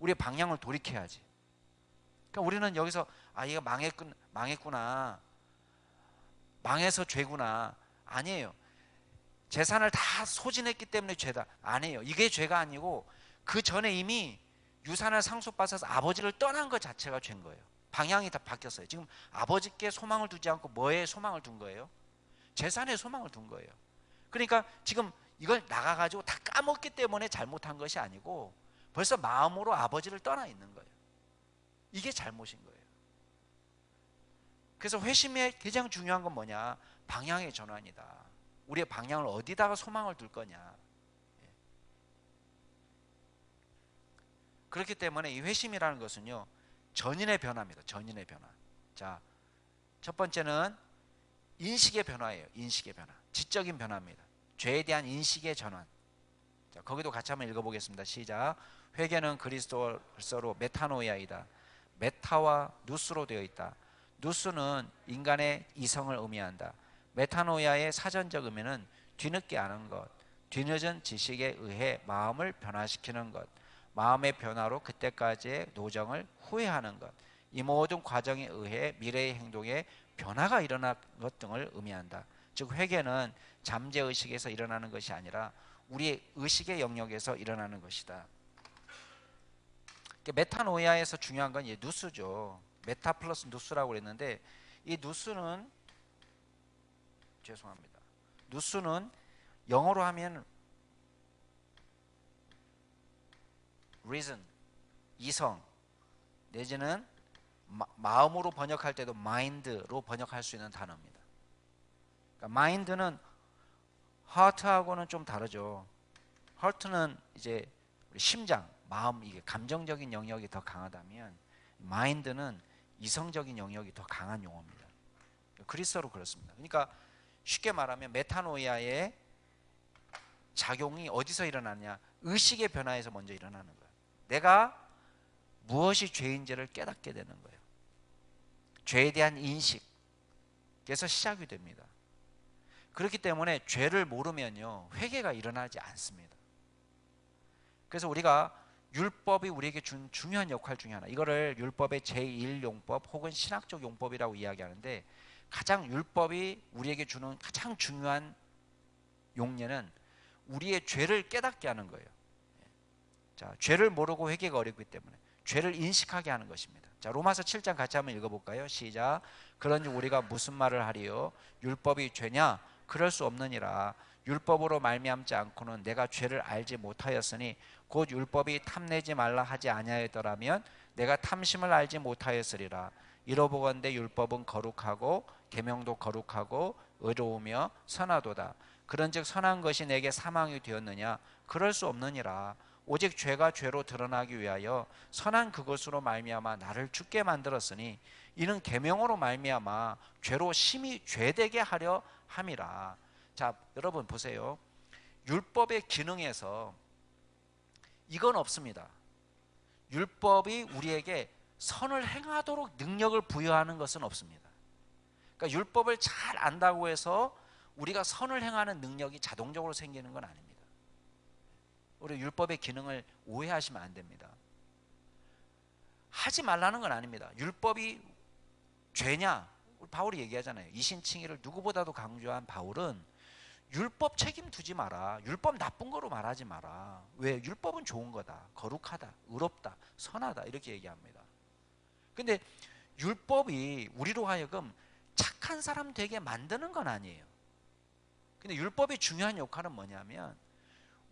우리의 방향을 돌이켜야지. 그러니까 우리는 여기서 얘가 망했구나, 망해서 죄구나. 아니에요. 재산을 다 소진했기 때문에 죄다. 아니에요. 이게 죄가 아니고 그 전에 이미 유산을 상속받아서 아버지를 떠난 것 자체가 죄인 거예요. 방향이 다 바뀌었어요. 지금 아버지께 소망을 두지 않고 뭐에 소망을 둔 거예요? 재산에 소망을 둔 거예요. 그러니까 지금 이걸 나가가지고 다 까먹기 때문에 잘못한 것이 아니고 벌써 마음으로 아버지를 떠나 있는 거예요. 이게 잘못인 거예요. 그래서 회심의 가장 중요한 건 뭐냐? 방향의 전환이다. 우리의 방향을 어디다가 소망을 둘 거냐. 그렇기 때문에 이 회심이라는 것은요, 전인의 변화입니다. 전인의 변화. 자, 첫 번째는 인식의 변화예요. 인식의 변화. 지적인 변화입니다. 죄에 대한 인식의 전환. 자, 거기도 같이 한번 읽어보겠습니다. 시작. 회개는 그리스도서로 메타노이아이다. 메타와 누스로 되어 있다. 누스는 인간의 이성을 의미한다. 메타노이아의 사전적 의미는 뒤늦게 아는 것, 뒤늦은 지식에 의해 마음을 변화시키는 것, 마음의 변화로 그때까지의 노정을 후회하는 것, 이 모든 과정에 의해 미래의 행동에 변화가 일어난 것 등을 의미한다. 즉 회개는 잠재의식에서 일어나는 것이 아니라 우리의 의식의 영역에서 일어나는 것이다. 메타노이아에서 중요한 건 누스죠. 메타 플러스 누스라고 그랬는데, 이 누스는 죄송합니다. 누스는 영어로 하면 reason, 이성, 내지는 마음으로 번역할 때도 mind로 번역할 수 있는 단어입니다. 그러니까 mind는 heart하고는 좀 다르죠. heart는 이제 심장, 마음, 이게 감정적인 영역이 더 강하다면 mind는 이성적인 영역이 더 강한 용어입니다. 그리스어로 그렇습니다. 그러니까 쉽게 말하면 메타노이아의 작용이 어디서 일어나냐? 의식의 변화에서 먼저 일어나는 거예요. 내가 무엇이 죄인지를 깨닫게 되는 거예요. 죄에 대한 인식에서 시작이 됩니다. 그렇기 때문에 죄를 모르면요, 회개가 일어나지 않습니다. 그래서 우리가 율법이 우리에게 준 중요한 역할 중에 하나, 이거를 율법의 제1용법 혹은 신학적 용법이라고 이야기하는데, 가장 율법이 우리에게 주는 가장 중요한 용례는 우리의 죄를 깨닫게 하는 거예요. 자, 죄를 모르고 회개가 어렵기 때문에 죄를 인식하게 하는 것입니다. 자, 로마서 7장 같이 한번 읽어볼까요? 시작. 그런지 우리가 무슨 말을 하리요? 율법이 죄냐? 그럴 수 없느니라. 율법으로 말미암지 않고는 내가 죄를 알지 못하였으니 곧 율법이 탐내지 말라 하지 아니하였더라면 내가 탐심을 알지 못하였으리라. 이러보건대 율법은 거룩하고 계명도 거룩하고 의로우며 선하도다. 그런즉 선한 것이 내게 사망이 되었느냐? 그럴 수 없느니라. 오직 죄가 죄로 드러나기 위하여 선한 그것으로 말미암아 나를 죽게 만들었으니 이는 계명으로 말미암아 죄로 심히 죄되게 하려 함이라. 자, 여러분 보세요. 율법의 기능에서 이건 없습니다. 율법이 우리에게 선을 행하도록 능력을 부여하는 것은 없습니다. 그러니까 율법을 잘 안다고 해서 우리가 선을 행하는 능력이 자동적으로 생기는 건 아닙니다. 우리 율법의 기능을 오해하시면 안 됩니다. 하지 말라는 건 아닙니다. 율법이 죄냐? 바울이 얘기하잖아요. 이신칭의를 누구보다도 강조한 바울은 율법 책임 두지 마라. 율법 나쁜 거로 말하지 마라. 왜? 율법은 좋은 거다. 거룩하다. 의롭다. 선하다. 이렇게 얘기합니다. 근데 율법이 우리로 하여금 착한 사람 되게 만드는 건 아니에요. 근데 율법의 중요한 역할은 뭐냐면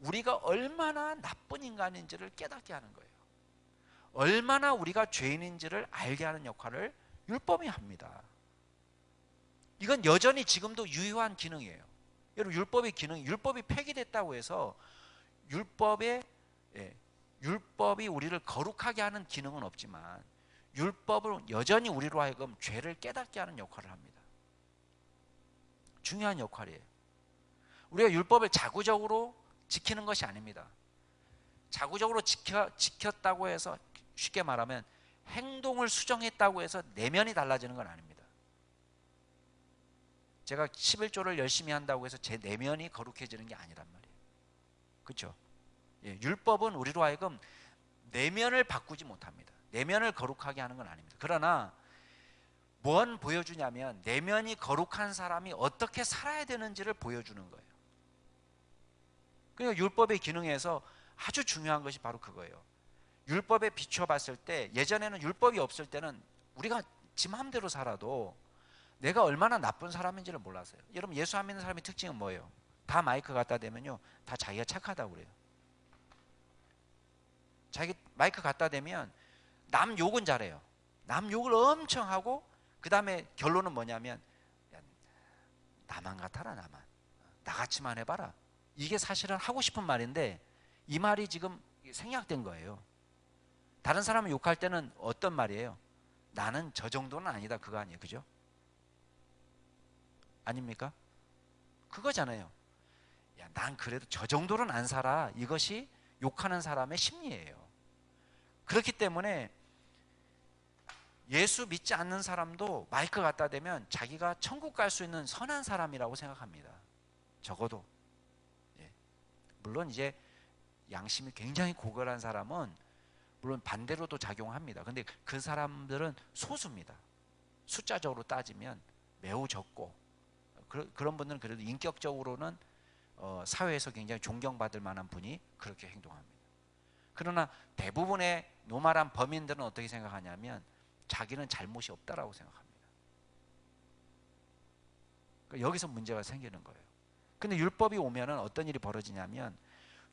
우리가 얼마나 나쁜 인간인지를 깨닫게 하는 거예요. 얼마나 우리가 죄인인지를 알게 하는 역할을 율법이 합니다. 이건 여전히 지금도 유효한 기능이에요. 여러분, 율법의 기능, 율법이 폐기됐다고 해서 율법이 우리를 거룩하게 하는 기능은 없지만 율법은 여전히 우리로 하여금 죄를 깨닫게 하는 역할을 합니다. 중요한 역할이에요. 우리가 율법을 자구적으로 지키는 것이 아닙니다. 자구적으로 지켰다고 해서 쉽게 말하면 행동을 수정했다고 해서 내면이 달라지는 건 아닙니다. 제가 11조를 열심히 한다고 해서 제 내면이 거룩해지는 게 아니란 말이에요. 그렇죠? 예, 율법은 우리로 하여금 내면을 바꾸지 못합니다. 내면을 거룩하게 하는 건 아닙니다. 그러나 뭔 보여주냐면 내면이 거룩한 사람이 어떻게 살아야 되는지를 보여주는 거예요. 그러니까 율법의 기능에서 아주 중요한 것이 바로 그거예요. 율법에 비춰 봤을 때, 예전에는 율법이 없을 때는 우리가 지 마음대로 살아도 내가 얼마나 나쁜 사람인지를 몰랐어요. 여러분, 예수 안 믿는 사람의 특징은 뭐예요? 다 마이크 갖다 대면요, 다 자기가 착하다고 그래요. 자기 마이크 갖다 대면 남 욕은 잘해요. 남 욕을 엄청 하고, 그 다음에 결론은 뭐냐면, 야, 나만 같아라. 나만, 나같이만 해봐라. 이게 사실은 하고 싶은 말인데 이 말이 지금 생략된 거예요. 다른 사람을 욕할 때는 어떤 말이에요? 나는 저 정도는 아니다, 그거 아니에요. 그죠? 아닙니까? 그거잖아요. 야, 난 그래도 저 정도는 안 살아. 이것이 욕하는 사람의 심리예요. 그렇기 때문에 예수 믿지 않는 사람도 마이크 갖다 대면 자기가 천국 갈 수 있는 선한 사람이라고 생각합니다. 적어도. 예. 물론 이제 양심이 굉장히 고결한 사람은 물론 반대로도 작용합니다. 근데 그 사람들은 소수입니다. 숫자적으로 따지면 매우 적고, 그런 분들은 그래도 인격적으로는 사회에서 굉장히 존경받을 만한 분이 그렇게 행동합니다. 그러나 대부분의 노말한 범인들은 어떻게 생각하냐면 자기는 잘못이 없다라고 생각합니다. 그러니까 여기서 문제가 생기는 거예요. 근데 율법이 오면은 어떤 일이 벌어지냐면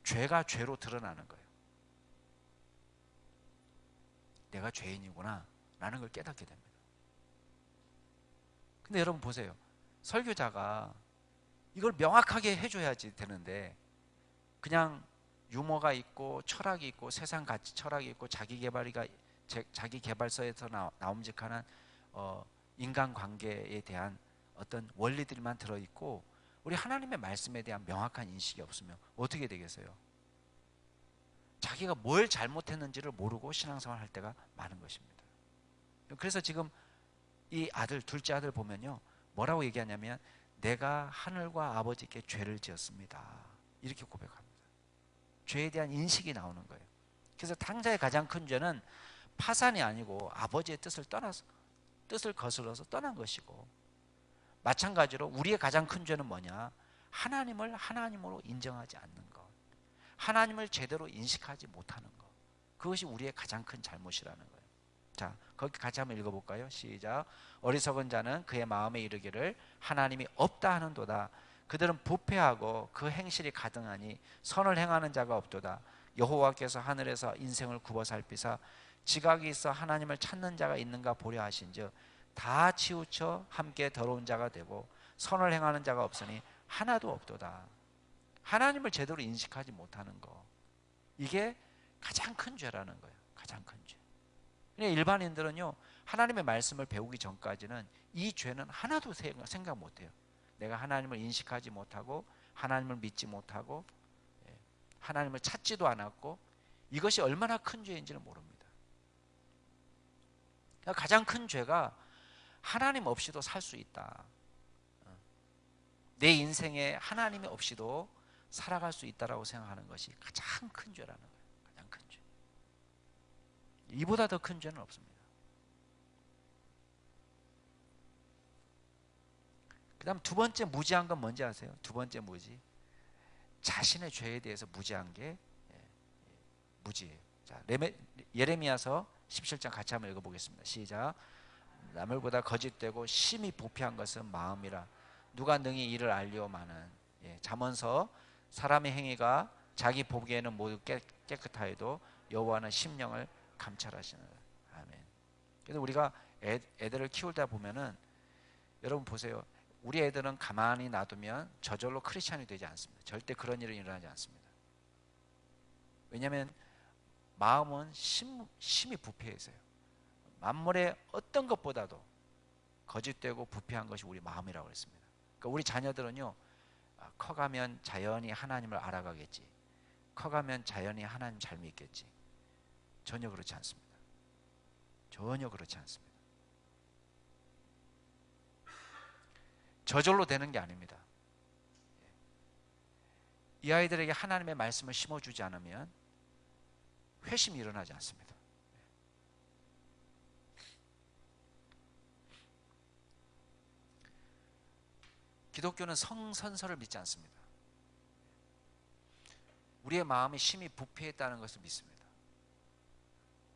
죄가 죄로 드러나는 거예요. 내가 죄인이구나 라는 걸 깨닫게 됩니다. 근데 여러분 보세요. 설교자가 이걸 명확하게 해줘야지 되는데 그냥 유머가 있고 철학이 있고 세상 가치 철학이 있고 자기 개발서에서 나옴직하는 인간관계에 대한 어떤 원리들만 들어있고 우리 하나님의 말씀에 대한 명확한 인식이 없으면 어떻게 되겠어요? 자기가 뭘 잘못했는지를 모르고 신앙생활 할 때가 많은 것입니다. 그래서 지금 이 아들, 둘째 아들 보면요, 뭐라고 얘기하냐면 내가 하늘과 아버지께 죄를 지었습니다. 이렇게 고백합니다. 죄에 대한 인식이 나오는 거예요. 그래서 탕자의 가장 큰 죄는 파산이 아니고 아버지의 뜻을 거슬러서 떠난 것이고, 마찬가지로 우리의 가장 큰 죄는 뭐냐? 하나님을 하나님으로 인정하지 않는 것, 하나님을 제대로 인식하지 못하는 것, 그것이 우리의 가장 큰 잘못이라는 거예요. 자, 거기 같이 한번 읽어볼까요? 시작. 어리석은 자는 그의 마음에 이르기를 하나님이 없다 하는도다. 그들은 부패하고 그 행실이 가등하니 선을 행하는 자가 없도다. 여호와께서 하늘에서 인생을 굽어 살피사 지각이 있어 하나님을 찾는 자가 있는가 보려 하신즉 다 치우쳐 함께 더러운 자가 되고 선을 행하는 자가 없으니 하나도 없도다. 하나님을 제대로 인식하지 못하는 거, 이게 가장 큰 죄라는 거예요. 가장 큰 죄. 일반인들은요, 하나님의 말씀을 배우기 전까지는 이 죄는 하나도 생각 못해요. 내가 하나님을 인식하지 못하고 하나님을 믿지 못하고 하나님을 찾지도 않았고 이것이 얼마나 큰 죄인지는 모릅니다. 그러니까 가장 큰 죄가 하나님 없이도 살 수 있다. 내 인생에 하나님이 없이도 살아갈 수 있다라고 생각하는 것이 가장 큰 죄라는 거예요. 가장 큰 죄. 이보다 더 큰 죄는 없습니다. 그 다음 두 번째 무지한 건 뭔지 아세요? 두 번째 무지, 자신의 죄에 대해서 무지한 게 무지예요. 자, 예레미야서 17장 같이 한번 읽어보겠습니다. 시작. 남을보다 거짓되고 심히 부패한 것은 마음이라 누가 능히 이를 알리오마는. 잠언서 사람의 행위가 자기 보기에는 모두 깨끗하여도 여호와는 심령을 감찰하시는. 아멘. 그래서 우리가 애들을 키우다 보면은 여러분 보세요. 우리 애들은 가만히 놔두면 저절로 크리스찬이 되지 않습니다. 절대 그런 일은 일어나지 않습니다. 왜냐하면 마음은 심히 부패해서요. 만물의 어떤 것보다도 거짓되고 부패한 것이 우리 마음이라고 했습니다. 그러니까 우리 자녀들은요, 커가면 자연히 하나님을 알아가겠지, 커가면 자연히 하나님 잘 믿겠지. 전혀 그렇지 않습니다. 전혀 그렇지 않습니다. 저절로 되는 게 아닙니다. 이 아이들에게 하나님의 말씀을 심어주지 않으면 회심이 일어나지 않습니다. 기독교는 성선설을 믿지 않습니다. 우리의 마음이 심히 부패했다는 것을 믿습니다.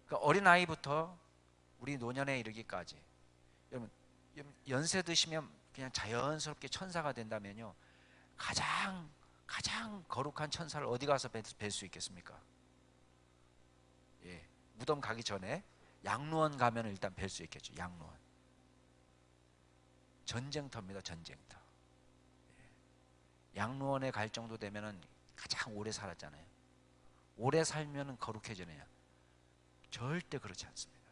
그러니까 어린아이부터 우리 노년에 이르기까지, 여러분 연세 드시면 그냥 자연스럽게 천사가 된다면요, 가장 거룩한 천사를 어디 가서 뵐 수 있겠습니까? 예, 무덤 가기 전에 양로원 가면 일단 뵐 수 있겠죠. 양로원. 전쟁터입니다. 전쟁터. 예. 양로원에 갈 정도 되면은 가장 오래 살았잖아요. 오래 살면은 거룩해지느냐? 절대 그렇지 않습니다.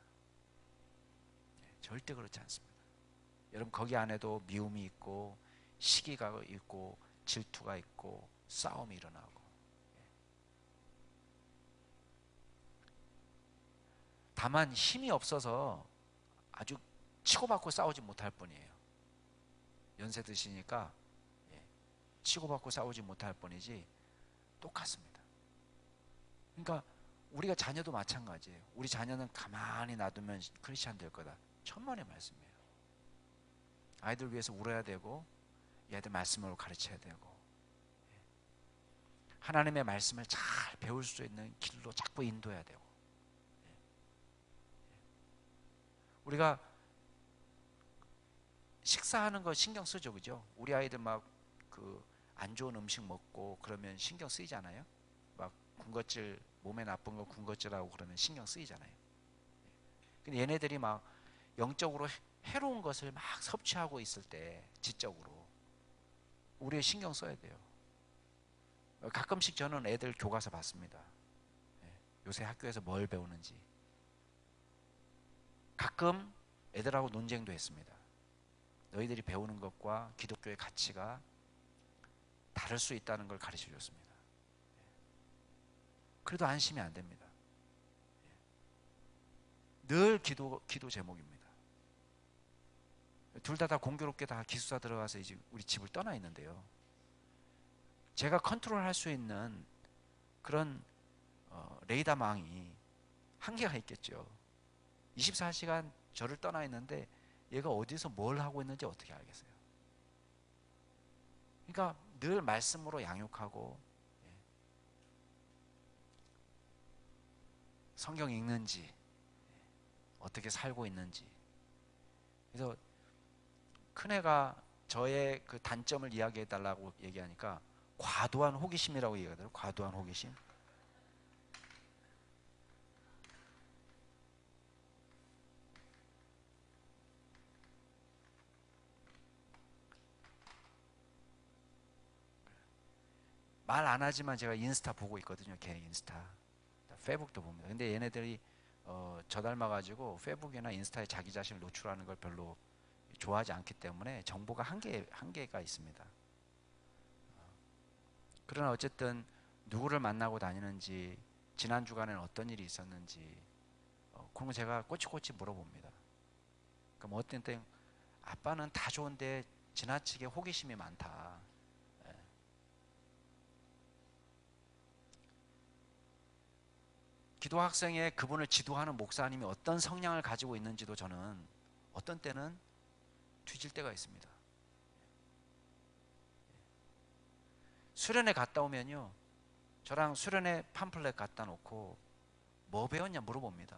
예, 절대 그렇지 않습니다. 여러분 거기 안에도 미움이 있고 시기가 있고 질투가 있고 싸움이 일어나고, 다만 힘이 없어서 아주 치고받고 싸우지 못할 뿐이에요. 연세 드시니까 치고받고 싸우지 못할 뿐이지 똑같습니다. 그러니까 우리가 자녀도 마찬가지예요. 우리 자녀는 가만히 놔두면 크리스찬 될 거다. 천만의 말씀이에요. 아이들 위해서 울어야 되고, 얘들 말씀으로 가르쳐야 되고, 하나님의 말씀을 잘 배울 수 있는 길로 자꾸 인도해야 되고. 우리가 식사하는 거 신경 쓰죠, 그죠? 우리 아이들 막 그 안 좋은 음식 먹고 그러면 신경 쓰이잖아요. 막 군것질, 몸에 나쁜 거 군것질하고 그러면 신경 쓰이잖아요. 근데 얘네들이 막 영적으로 해로운 것을 막 섭취하고 있을 때 지적으로 우리 신경 써야 돼요. 가끔씩 저는 애들 교과서 봤습니다. 요새 학교에서 뭘 배우는지. 가끔 애들하고 논쟁도 했습니다. 너희들이 배우는 것과 기독교의 가치가 다를 수 있다는 걸 가르쳐 줬습니다. 그래도 안심이 안 됩니다. 늘 기도 제목입니다. 둘 다 공교롭게 다 기숙사 들어가서 이제 우리 집을 떠나 있는데요. 제가 컨트롤할 수 있는 그런 레이더망이 한계가 있겠죠. 24시간 저를 떠나 있는데 얘가 어디서 뭘 하고 있는지 어떻게 알겠어요? 그러니까 늘 말씀으로 양육하고, 성경 읽는지, 어떻게 살고 있는지. 그래서 큰애가 저의 그 단점을 이야기해 달라고 얘기하니까 과도한 호기심이라고 얘기하더라고요. 과도한 호기심. 말 안 하지만 제가 인스타 보고 있거든요. 걔 인스타. 페북도 봅니다. 근데 얘네들이 저 닮아가지고 페북이나 인스타에 자기 자신을 노출하는 걸 별로 좋아하지 않기 때문에 정보가 한계가 있습니다. 그러나 어쨌든 누구를 만나고 다니는지, 지난 주간에는 어떤 일이 있었는지, 그런 거 제가 꼬치꼬치 물어봅니다. 그럼 어떤 때 아빠는 다 좋은데 지나치게 호기심이 많다. 기도 학생에 그분을 지도하는 목사님이 어떤 성향을 가지고 있는지도 저는 어떤 때는 뒤질 때가 있습니다. 수련회 갔다 오면요, 저랑 수련회 팜플렛 갖다 놓고 뭐 배웠냐 물어봅니다.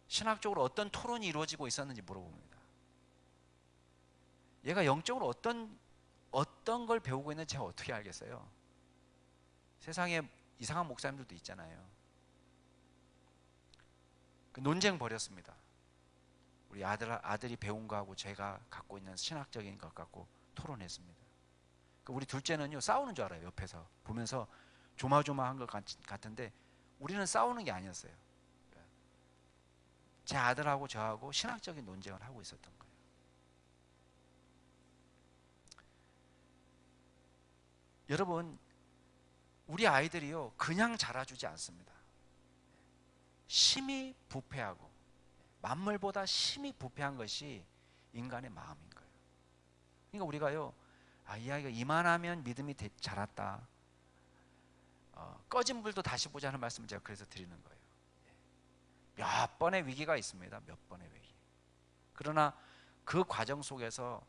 신학적으로 어떤 토론이 이루어지고 있었는지 물어봅니다. 얘가 영적으로 어떤 걸 배우고 있는지 제가 어떻게 알겠어요? 세상에 이상한 목사님들도 있잖아요. 그 논쟁 벌였습니다. 우리 아들이 배운 거하고 제가 갖고 있는 신학적인 것 갖고 토론했습니다. 우리 둘째는요, 싸우는 줄 알아요. 옆에서 보면서 조마조마한 것 같은데 우리는 싸우는 게 아니었어요. 제 아들하고 저하고 신학적인 논쟁을 하고 있었던 거예요. 여러분, 우리 아이들이요, 그냥 자라주지 않습니다. 심히 부패하고, 만물보다 심히 부패한 것이 인간의 마음인 거예요. 그러니까 우리가요, 이 아이가 이만하면 믿음이 자랐다. 꺼진 불도 다시 보자는 말씀을 제가 그래서 드리는 거예요. 몇 번의 위기가 있습니다. 몇 번의 위기. 그러나 그 과정 속에서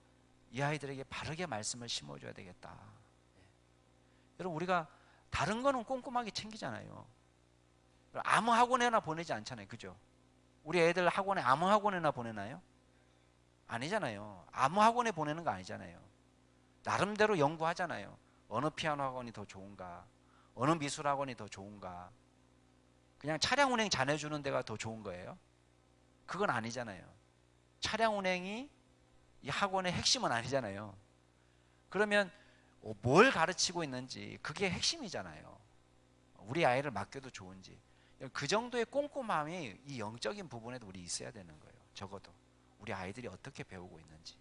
이 아이들에게 바르게 말씀을 심어줘야 되겠다. 여러분, 우리가 다른 거는 꼼꼼하게 챙기잖아요. 아무 학원에나 보내지 않잖아요. 그죠? 우리 애들 학원에 아무 학원에나 보내나요? 아니잖아요. 아무 학원에 보내는 거 아니잖아요. 나름대로 연구하잖아요. 어느 피아노 학원이 더 좋은가? 어느 미술 학원이 더 좋은가? 그냥 차량 운행 잘해주는 데가 더 좋은 거예요? 그건 아니잖아요. 차량 운행이 이 학원의 핵심은 아니잖아요. 그러면 뭘 가르치고 있는지 그게 핵심이잖아요. 우리 아이를 맡겨도 좋은지. 그 정도의 꼼꼼함이 이 영적인 부분에도 우리 있어야 되는 거예요. 적어도 우리 아이들이 어떻게 배우고 있는지.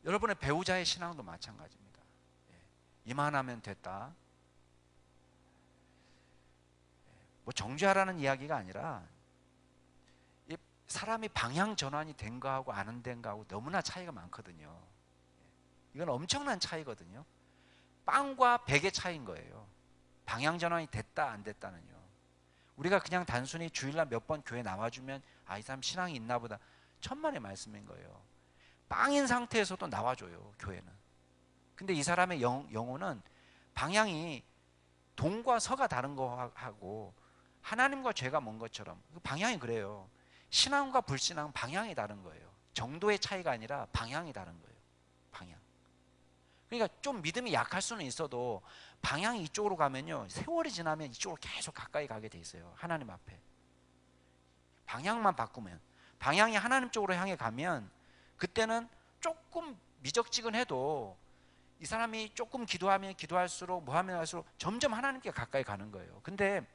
여러분의 배우자의 신앙도 마찬가지입니다. 이만하면 됐다. 뭐 정죄하라는 이야기가 아니라 사람이 방향 전환이 된 거하고 안 된 거하고 너무나 차이가 많거든요. 이건 엄청난 차이거든요. 빵과 백의 차이인 거예요. 방향 전환이 됐다 안 됐다는요. 우리가 그냥 단순히 주일날 몇 번 교회 나와주면 이 사람 신앙이 있나 보다, 천만의 말씀인 거예요. 빵인 상태에서도 나와줘요, 교회는. 근데 이 사람의 영혼은 방향이 동과 서가 다른 거하고 하나님과 죄가 먼 것처럼 방향이 그래요. 신앙과 불신앙은 방향이 다른 거예요. 정도의 차이가 아니라 방향이 다른 거예요. 방향. 그러니까 좀 믿음이 약할 수는 있어도 방향이 이쪽으로 가면요, 세월이 지나면 이쪽으로 계속 가까이 가게 돼 있어요. 하나님 앞에. 방향만 바꾸면, 방향이 하나님 쪽으로 향해 가면 그때는 조금 미적지근해도 이 사람이 조금 기도하면 기도할수록 뭐 하면 할수록 점점 하나님께 가까이 가는 거예요. 근데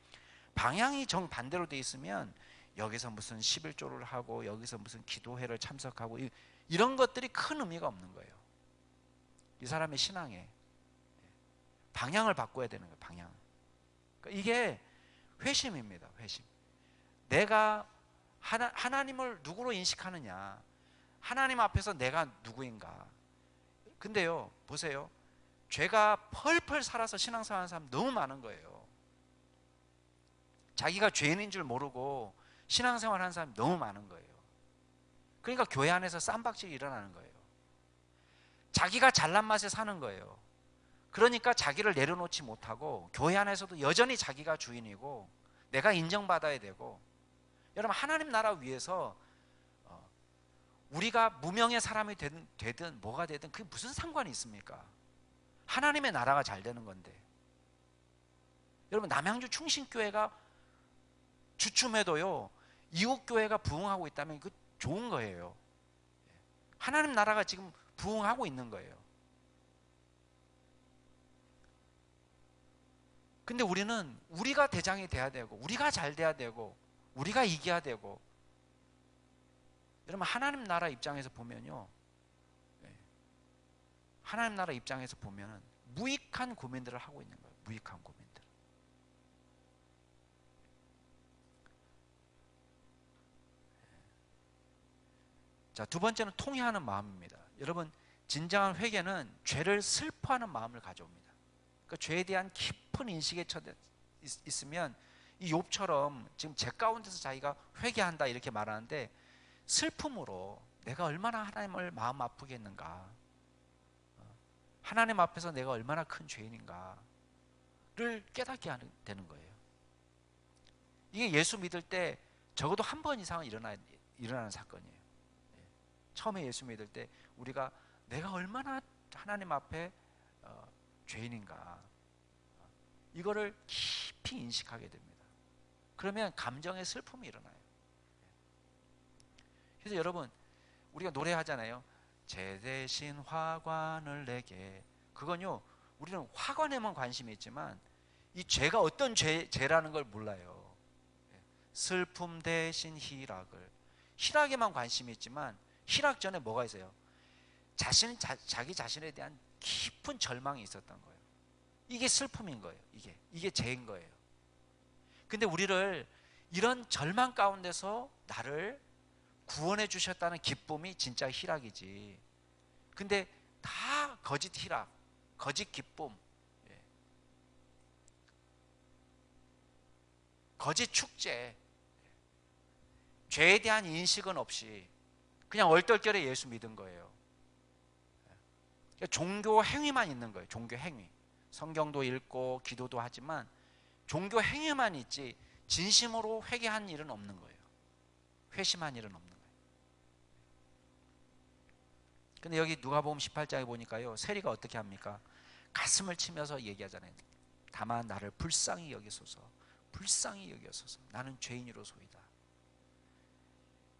방향이 정반대로 돼 있으면 여기서 무슨 11조를 하고 여기서 무슨 기도회를 참석하고 이런 것들이 큰 의미가 없는 거예요. 이 사람의 신앙에 방향을 바꿔야 되는 거예요. 방향. 그러니까 이게 회심입니다. 회심. 내가 하나님을 누구로 인식하느냐, 하나님 앞에서 내가 누구인가. 근데요, 보세요. 죄가 펄펄 살아서 신앙생활하는 사람 너무 많은 거예요. 자기가 죄인인 줄 모르고 신앙생활하는 사람이 너무 많은 거예요. 그러니까 교회 안에서 쌈박질이 일어나는 거예요. 자기가 잘난 맛에 사는 거예요. 그러니까 자기를 내려놓지 못하고 교회 안에서도 여전히 자기가 주인이고 내가 인정받아야 되고. 여러분, 하나님 나라 위해서 우리가 무명의 사람이 되든 뭐가 되든 그게 무슨 상관이 있습니까? 하나님의 나라가 잘 되는 건데. 여러분, 남양주 충신교회가 주춤해도요, 이웃교회가 부흥하고 있다면 그 좋은 거예요. 하나님 나라가 지금 부흥하고 있는 거예요. 근데 우리는 우리가 대장이 돼야 되고 우리가 잘 돼야 되고 우리가 이겨야 되고. 여러분, 하나님 나라 입장에서 보면요, 하나님 나라 입장에서 보면은 무익한 고민들을 하고 있는 거예요. 무익한 고민들. 자, 두 번째는 통회하는 마음입니다. 여러분, 진정한 회개는 죄를 슬퍼하는 마음을 가져옵니다. 그러니까 죄에 대한 깊은 인식에 있으면 이 욥처럼 지금 제 가운데서 자기가 회개한다 이렇게 말하는데, 슬픔으로 내가 얼마나 하나님을 마음 아프게 했는가, 하나님 앞에서 내가 얼마나 큰 죄인인가를 깨닫게 되는 거예요. 이게 예수 믿을 때 적어도 한 번 이상은 일어나는 사건이에요. 처음에 예수 믿을 때 우리가 내가 얼마나 하나님 앞에 죄인인가, 이거를 깊이 인식하게 됩니다. 그러면 감정의 슬픔이 일어나요. 그래서 여러분, 우리가 노래하잖아요. 죄 대신 화관을 내게. 그건요, 우리는 화관에만 관심이 있지만 이 죄가 어떤 죄라는 걸 몰라요. 슬픔 대신 희락에만 관심이 있지만 희락 전에 뭐가 있어요? 자기 자신에 대한 깊은 절망이 있었던 거예요. 이게 슬픔인 거예요. 이게 죄인 거예요. 근데 우리를 이런 절망 가운데서 나를 구원해 주셨다는 기쁨이 진짜 희락이지. 근데 다 거짓 희락, 거짓 기쁨, 예, 거짓 축제, 죄에 대한 인식은 없이 그냥 얼떨결에 예수 믿은 거예요. 종교 행위만 있는 거예요. 종교 행위. 성경도 읽고 기도도 하지만 종교 행위만 있지 진심으로 회개한 일은 없는 거예요. 회심한 일은 없는 거예요. 근데 여기 누가복음 18장에 보니까요, 세리가 어떻게 합니까? 가슴을 치면서 얘기하잖아요. 다만 나를 불쌍히 여기소서, 불쌍히 여기소서. 나는 죄인이로소이다.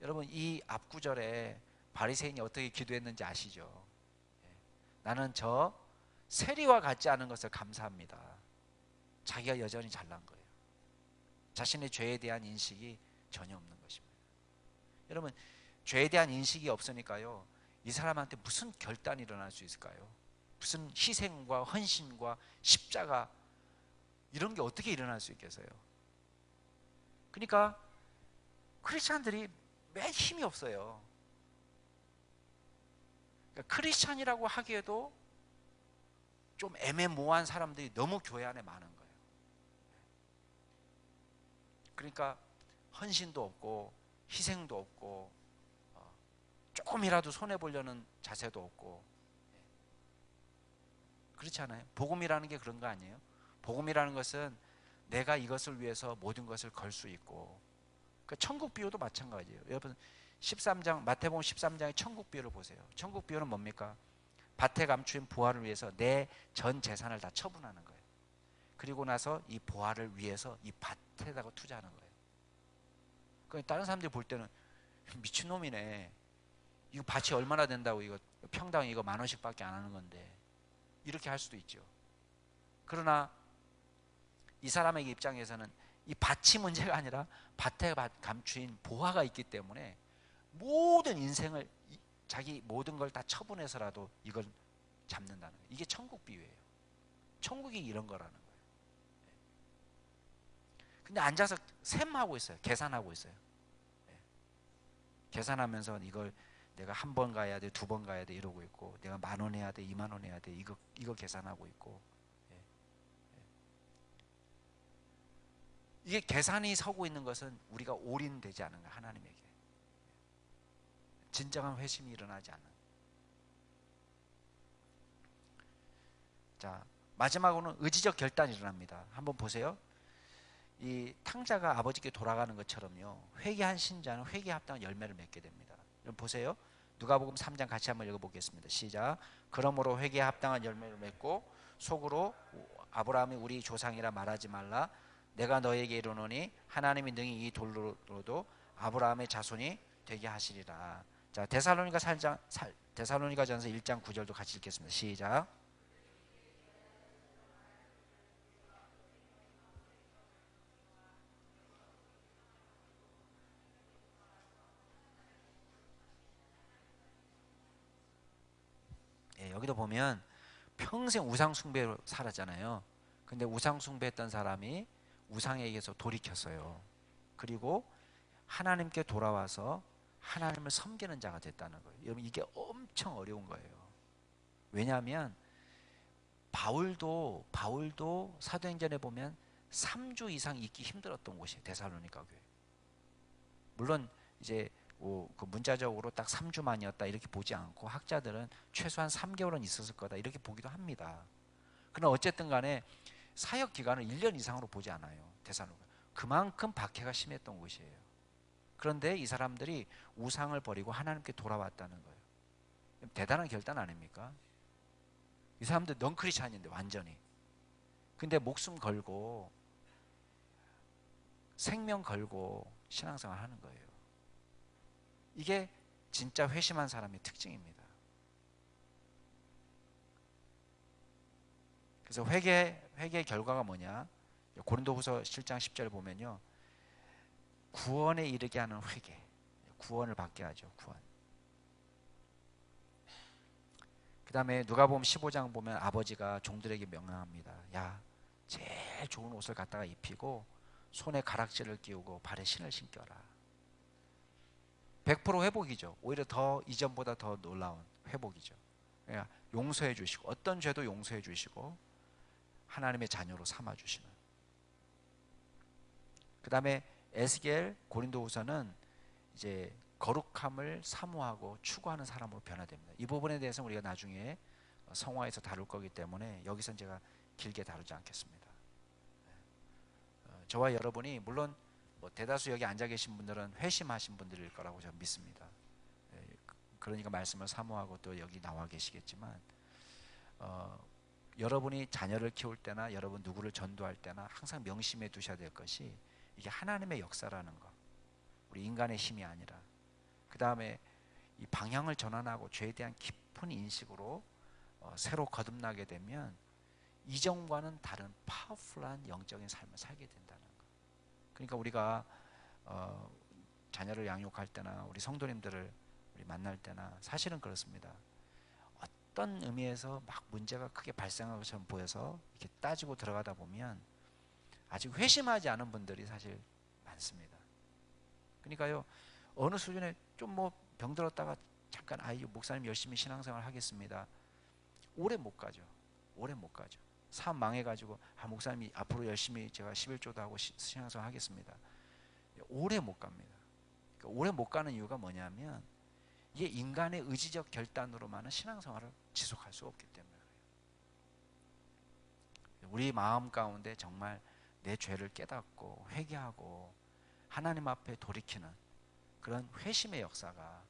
여러분, 이 앞구절에 바리새인이 어떻게 기도했는지 아시죠? 나는 저 세리와 같지 않은 것을 감사합니다. 자기가 여전히 잘난 거예요. 자신의 죄에 대한 인식이 전혀 없는 것입니다. 여러분, 죄에 대한 인식이 없으니까요, 이 사람한테 무슨 결단이 일어날 수 있을까요? 무슨 희생과 헌신과 십자가, 이런 게 어떻게 일어날 수 있겠어요? 그러니까 크리스찬들이 매 힘이 없어요. 그러니까 크리스찬이라고 하기에도 좀 애매모호한 사람들이 너무 교회 안에 많은 거예요. 그러니까 헌신도 없고 희생도 없고 조금이라도 손해보려는 자세도 없고. 그렇지 않아요? 복음이라는 게 그런 거 아니에요? 복음이라는 것은 내가 이것을 위해서 모든 것을 걸 수 있고, 그러니까 천국 비유도 마찬가지예요. 여러분 13장, 마태복음 13장의 천국 비유를 보세요. 천국 비유는 뭡니까? 밭에 감추인 보화를 위해서 내 전 재산을 다 처분하는 거예요. 그리고 나서 이 보화를 위해서 이 밭에다가 투자하는 거예요. 그러니까 다른 사람들이 볼 때는 미친놈이네, 이거 밭이 얼마나 된다고, 이거 평당 이거 10,000원씩밖에 안 하는 건데, 이렇게 할 수도 있죠. 그러나 이 사람의 입장에서는 이 밭이 문제가 아니라 밭에 감추인 보화가 있기 때문에 모든 인생을, 자기 모든 걸 다 처분해서라도 이걸 잡는다는 거예요. 이게 천국 비유예요. 천국이 이런 거라는 거예요. 근데 앉아서 셈하고 있어요. 계산하고 있어요. 계산하면서 이걸 내가 한 번 가야 돼, 두 번 가야 돼 이러고 있고, 내가 10,000원 해야 돼, 20,000원 해야 돼, 이거 계산하고 있고. 이게 계산이 서고 있는 것은 우리가 올인되지 않은 거예요. 하나님에게 진정한 회심이 일어나지 않는. 자, 마지막으로는 의지적 결단이 일어납니다. 한번 보세요. 이 탕자가 아버지께 돌아가는 것처럼요, 회개한 신자는 회개에 합당한 열매를 맺게 됩니다. 여러분 보세요. 누가복음 3장 같이 한번 읽어보겠습니다. 시작. 그러므로 회개에 합당한 열매를 맺고 속으로 아브라함이 우리 조상이라 말하지 말라. 내가 너에게 이르노니 하나님이 능히 이 돌로도 아브라함의 자손이 되게 하시리라. 자, 데살로니가전서 1장 9절도 같이 읽겠습니다. 시작. 여기도 보면 평생 우상 숭배로 살았잖아요. 근데 우상 숭배했던 사람이 우상에게서 돌이켰어요. 그리고 하나님께 돌아와서 하나님을 섬기는 자가 됐다는 거예요. 여러분 이게 엄청 어려운 거예요. 왜냐하면 바울도 사도행전에 보면 3주 이상 있기 힘들었던 곳이에요. 데살로니가 교회. 물론 이제 그 문자적으로 딱 3주만이었다 이렇게 보지 않고 학자들은 최소한 3개월은 있었을 거다 이렇게 보기도 합니다. 그러나 어쨌든 간에 사역 기간을 1년 이상으로 보지 않아요. 데살로니가. 그만큼 박해가 심했던 곳이에요. 그런데 이 사람들이 우상을 버리고 하나님께 돌아왔다는 거예요. 대단한 결단 아닙니까? 이 사람들 넌 크리스찬인데 완전히. 근데 목숨 걸고 생명 걸고 신앙생활 하는 거예요. 이게 진짜 회심한 사람의 특징입니다. 그래서 회개의 결과가 뭐냐? 고린도후서 7장 10절 보면요, 구원에 이르게 하는 회개, 구원을 받게 하죠. 구원. 그 다음에 누가복음 15장 보면 아버지가 종들에게 명령합니다. 야, 제일 좋은 옷을 갖다가 입히고 손에 가락지를 끼우고 발에 신을 신겨라. 100% 회복이죠. 오히려 더 이전보다 더 놀라운 회복이죠. 그러니까 용서해 주시고 어떤 죄도 용서해 주시고 하나님의 자녀로 삼아 주시는. 그다음에 에스겔 고린도후서는 이제 거룩함을 사모하고 추구하는 사람으로 변화됩니다. 이 부분에 대해서 우리가 나중에 성화에서 다룰 거기 때문에 여기선 제가 길게 다루지 않겠습니다. 저와 여러분이 물론 뭐 대다수 여기 앉아 계신 분들은 회심하신 분들일 거라고 저는 믿습니다. 그러니까 말씀을 사모하고 또 여기 나와 계시겠지만 여러분이 자녀를 키울 때나 여러분 누구를 전도할 때나 항상 명심해 두셔야 될 것이 이게 하나님의 역사라는 것, 우리 인간의 힘이 아니라, 그 다음에 이 방향을 전환하고 죄에 대한 깊은 인식으로 새로 거듭나게 되면 이전과는 다른 파워풀한 영적인 삶을 살게 된다는 것. 그러니까 우리가 자녀를 양육할 때나 우리 성도님들을 우리 만날 때나 사실은 그렇습니다. 어떤 의미에서 막 문제가 크게 발생한 것처럼 보여서 이렇게 따지고 들어가다 보면 아직 회심하지 않은 분들이 사실 많습니다. 그러니까요, 어느 수준에 좀 뭐 병들었다가 잠깐 목사님 열심히 신앙생활 하겠습니다. 오래 못 가죠. 오래 못 가죠. 삶 망해가지고 목사님이 앞으로 열심히 제가 11조도 하고 신앙생활 하겠습니다. 오래 못 갑니다. 그러니까 오래 못 가는 이유가 뭐냐면 이게 인간의 의지적 결단으로만은 신앙생활을 지속할 수 없기 때문에 그래요. 우리 마음 가운데 정말 내 죄를 깨닫고 회개하고 하나님 앞에 돌이키는 그런 회심의 역사가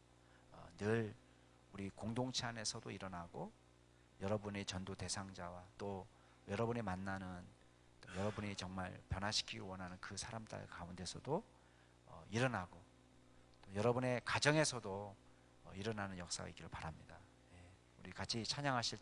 늘 우리 공동체 안에서도 일어나고 여러분의 전도 대상자와 또 여러분이 만나는 또 여러분이 정말 변화시키기 원하는 그 사람들 가운데서도 일어나고 또 여러분의 가정에서도 일어나는 역사가 있기를 바랍니다. 우리 같이 찬양하실